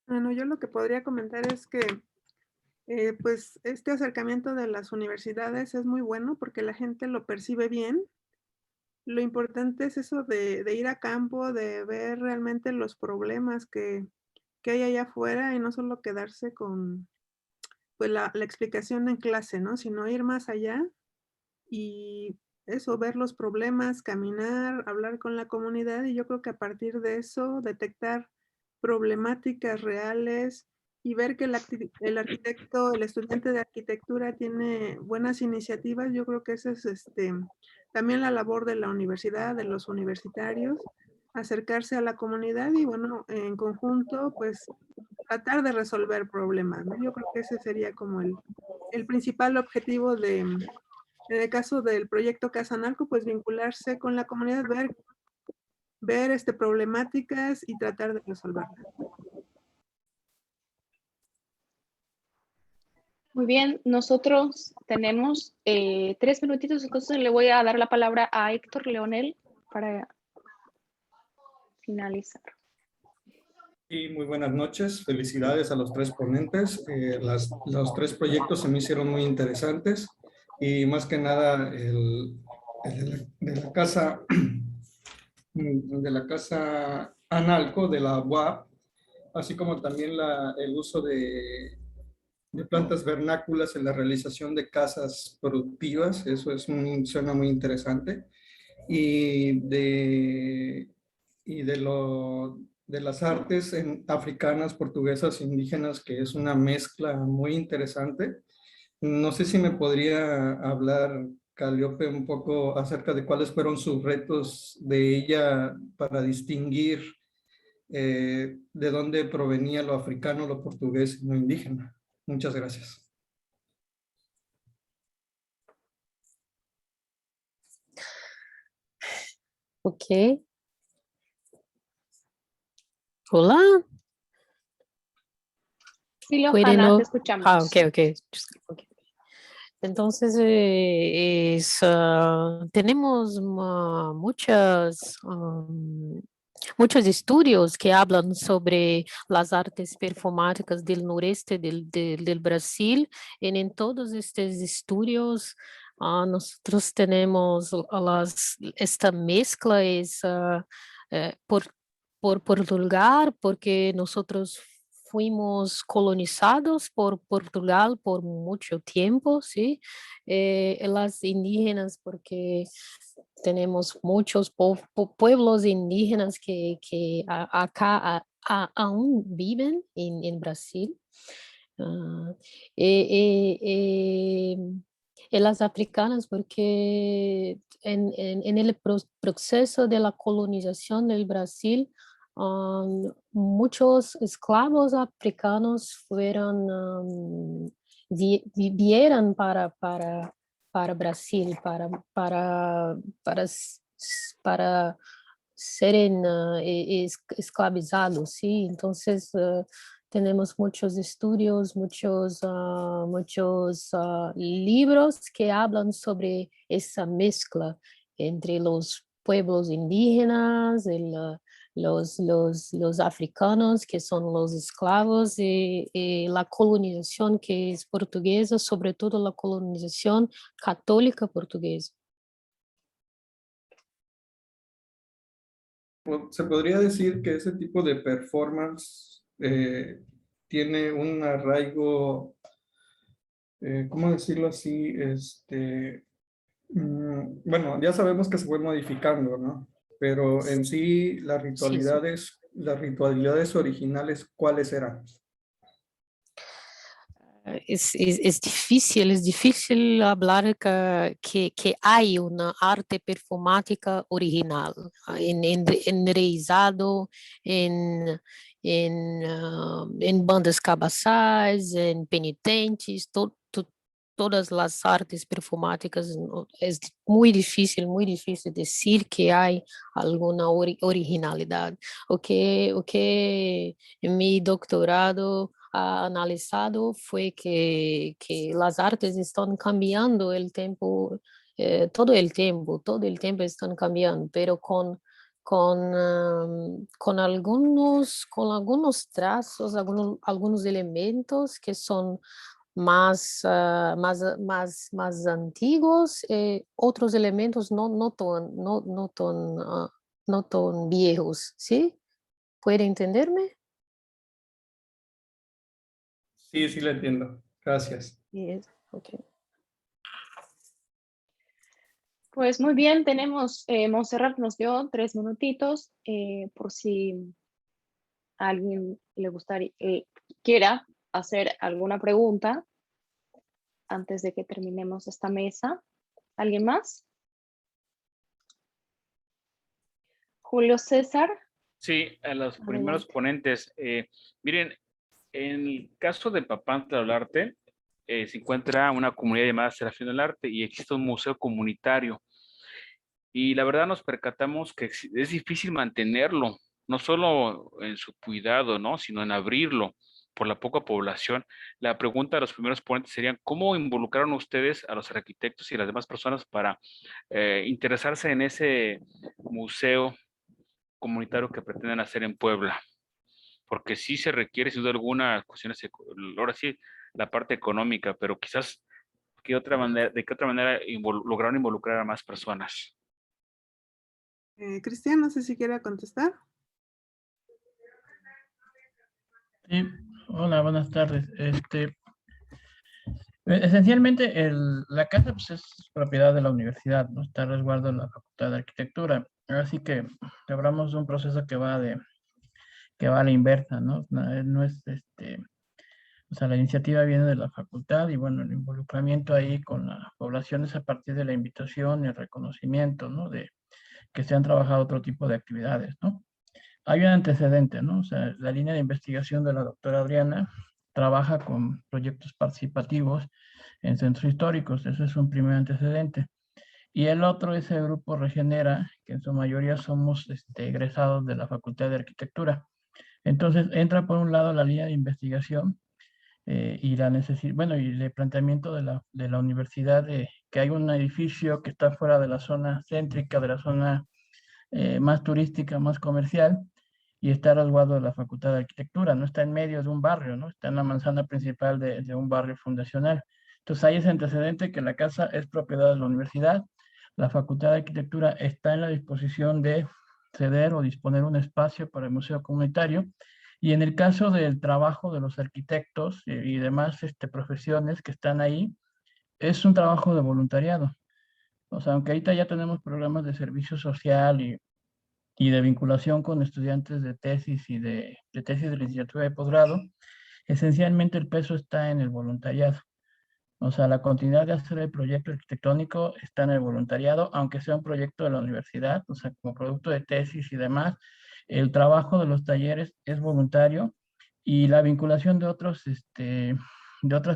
Bueno, yo lo que podría comentar es que pues este acercamiento de las universidades es muy bueno porque la gente lo percibe bien. Lo importante es eso de ir a campo, de ver realmente los problemas que hay allá afuera y no solo quedarse con pues la explicación en clase, ¿no? Sino ir más allá y eso, ver los problemas, caminar, hablar con la comunidad y yo creo que a partir de eso detectar problemáticas reales y ver que el arquitecto, el estudiante de arquitectura tiene buenas iniciativas, yo creo que esa es también la labor de la universidad, de los universitarios, acercarse a la comunidad y bueno, en conjunto, pues tratar de resolver problemas, ¿no? Yo creo que ese sería como el principal objetivo de, en el caso del proyecto Casa Narco, pues vincularse con la comunidad, ver problemáticas y tratar de resolverlas. Muy bien, nosotros tenemos 3 minutitos, entonces le voy a dar la palabra a Héctor Leonel para finalizar. Y muy buenas noches, felicidades a los 3 ponentes. Los 3 proyectos se me hicieron muy interesantes y más que nada el de la casa Analco de la UAP, así como también el uso de plantas vernáculas en la realización de casas productivas. Eso suena muy interesante. Y de las artes africanas, portuguesas, indígenas, que es una mezcla muy interesante. No sé si me podría hablar, Calliope, un poco acerca de cuáles fueron sus retos de ella para distinguir de dónde provenía lo africano, lo portugués y lo indígena. Muchas gracias. Ok. Hola. Sí, Lojana, te escuchamos. Ok. Entonces, tenemos muchos estudios que hablan sobre las artes performáticas del noreste del Brasil. En todos estos estudios, nosotros tenemos esta mezcla por lugar, porque nosotros fuimos colonizados por Portugal por mucho tiempo, ¿sí? Las indígenas, porque tenemos muchos pueblos indígenas que acá aún viven en Brasil. Y las africanas, porque en el proceso de la colonización del Brasil, muchos esclavos africanos vivieron para Brasil, para serem esclavizados, ¿sí? Entonces, tenemos muchos estudios, muchos libros que hablan sobre esa mezcla entre los pueblos indígenas, los africanos, que son los esclavos, y la colonización que es portuguesa, sobre todo la colonización católica portuguesa. Se podría decir que ese tipo de performance tiene un arraigo ¿cómo decirlo así? Bueno, ya sabemos que se fue modificando, ¿no? Pero en sí, Sí, sí. las ritualidades originales, ¿cuáles eran? Es difícil hablar que hay una arte performática original, enraizado en bandas cabaçais, en penitentes, todas las artes performáticas. Es muy difícil decir que hay alguna originalidad. O que en mi doctorado ha analizado fue que las artes están cambiando el tiempo, todo el tiempo están cambiando, pero con algunos trazos, algunos elementos que son más antiguos, otros elementos no tan viejos, ¿sí? ¿Puede entenderme? Sí, sí, lo entiendo. Gracias. Yes, ok. Pues muy bien, tenemos, Montserrat nos dio 3 minutitos por si alguien le gustaría, quiera hacer alguna pregunta antes de que terminemos esta mesa. ¿Alguien más? Julio César. Sí, a los primeros Adelante. ponentes. Miren, en el caso de Papantla del Arte, se encuentra una comunidad llamada Serafín del Arte y existe un museo comunitario. Y la verdad nos percatamos que es difícil mantenerlo, no solo en su cuidado, ¿no? Sino en abrirlo por la poca población. La pregunta de los primeros ponentes serían, ¿cómo involucraron ustedes a los arquitectos y las demás personas para interesarse en ese museo comunitario que pretenden hacer en Puebla? Porque sí se requiere, sin duda alguna, cuestiones, ahora sí, la parte económica, pero quizás de qué otra manera lograron involucrar a más personas. Cristian, no sé si quiere contestar. Sí, hola, buenas tardes. Esencialmente la casa pues, es propiedad de la universidad, ¿no? Está a resguardo de la Facultad de Arquitectura. Así que hablamos de un proceso que va a la inversa, ¿no? No es o sea, la iniciativa viene de la facultad y bueno, el involucramiento ahí con la población es a partir de la invitación y el reconocimiento, ¿no? De que se han trabajado otro tipo de actividades, ¿no? Hay un antecedente, ¿no? O sea, la línea de investigación de la doctora Adriana trabaja con proyectos participativos en centros históricos, ese es un primer antecedente. Y el otro es el grupo Regenera, que en su mayoría somos egresados de la Facultad de Arquitectura. Entonces entra por un lado la línea de investigación y la necesidad, bueno, y el planteamiento de la universidad de que hay un edificio que está fuera de la zona céntrica, de la zona más turística, más comercial, y está a resguardo de la Facultad de Arquitectura, no está en medio de un barrio, ¿no? Está en la manzana principal de un barrio fundacional. Entonces hay ese antecedente que la casa es propiedad de la universidad, la Facultad de Arquitectura está en la disposición de ceder o disponer un espacio para el museo comunitario, y en el caso del trabajo de los arquitectos y demás profesiones que están ahí, es un trabajo de voluntariado. O sea, aunque ahorita ya tenemos programas de servicio social y de vinculación con estudiantes de tesis y de tesis de licenciatura y posgrado, esencialmente el peso está en el voluntariado. O sea, la continuidad de hacer el proyecto arquitectónico está en el voluntariado, aunque sea un proyecto de la universidad, o sea, como producto de tesis y demás, el trabajo de los talleres es voluntario y la vinculación de otras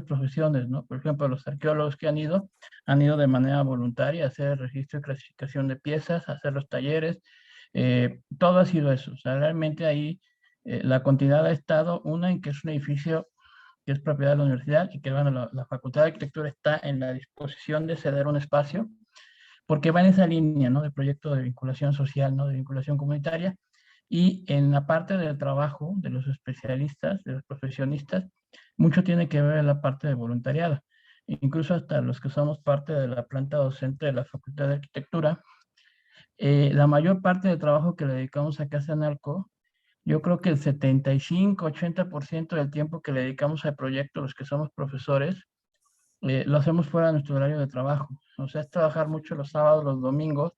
profesiones, ¿no? Por ejemplo, los arqueólogos que han ido de manera voluntaria a hacer el registro y clasificación de piezas, a hacer los talleres, todo ha sido eso. O sea, realmente ahí la continuidad ha estado, una en que es un edificio que es propiedad de la universidad y que bueno, la Facultad de Arquitectura está en la disposición de ceder un espacio porque va en esa línea, ¿no? De proyecto de vinculación social, ¿no? De vinculación comunitaria. Y en la parte del trabajo de los especialistas, de los profesionistas, mucho tiene que ver la parte de voluntariado. Incluso hasta los que somos parte de la planta docente de la Facultad de Arquitectura, la mayor parte del trabajo que le dedicamos a Casa Narco, yo creo que el 75-80% del tiempo que le dedicamos al proyecto, los que somos profesores, lo hacemos fuera de nuestro horario de trabajo. O sea, es trabajar mucho los sábados, los domingos,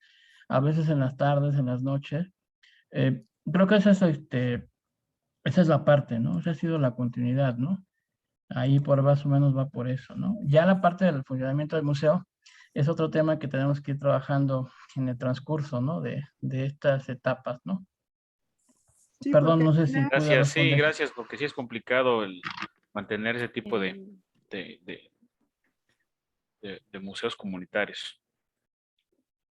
a veces en las tardes, en las noches. Creo que esa es la parte, ¿no? Esa ha sido la continuidad, ¿no? Ahí por más o menos va por eso, ¿no? Ya la parte del funcionamiento del museo es otro tema que tenemos que ir trabajando en el transcurso, ¿no? De estas etapas, ¿no? Sí, Perdón, porque no al sé si final- pude Gracias, sí, responder. gracias, porque sí es complicado el mantener ese tipo Em, de museos comunitarios.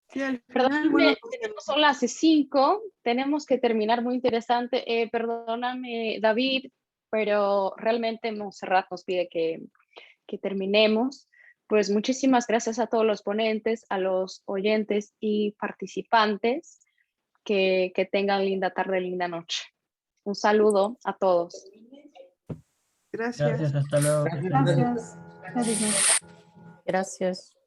sí, al final, bueno, Perdóname, pues, son las 5, tenemos que terminar, muy interesante. Perdóname, David, pero realmente Montserrat nos pide que terminemos. Pues muchísimas gracias a todos los ponentes, a los oyentes y participantes. Que tengan linda tarde, linda noche. Un saludo a todos. gracias. Gracias, hasta luego. Que estén bien. Gracias. Feliz noche. Gracias.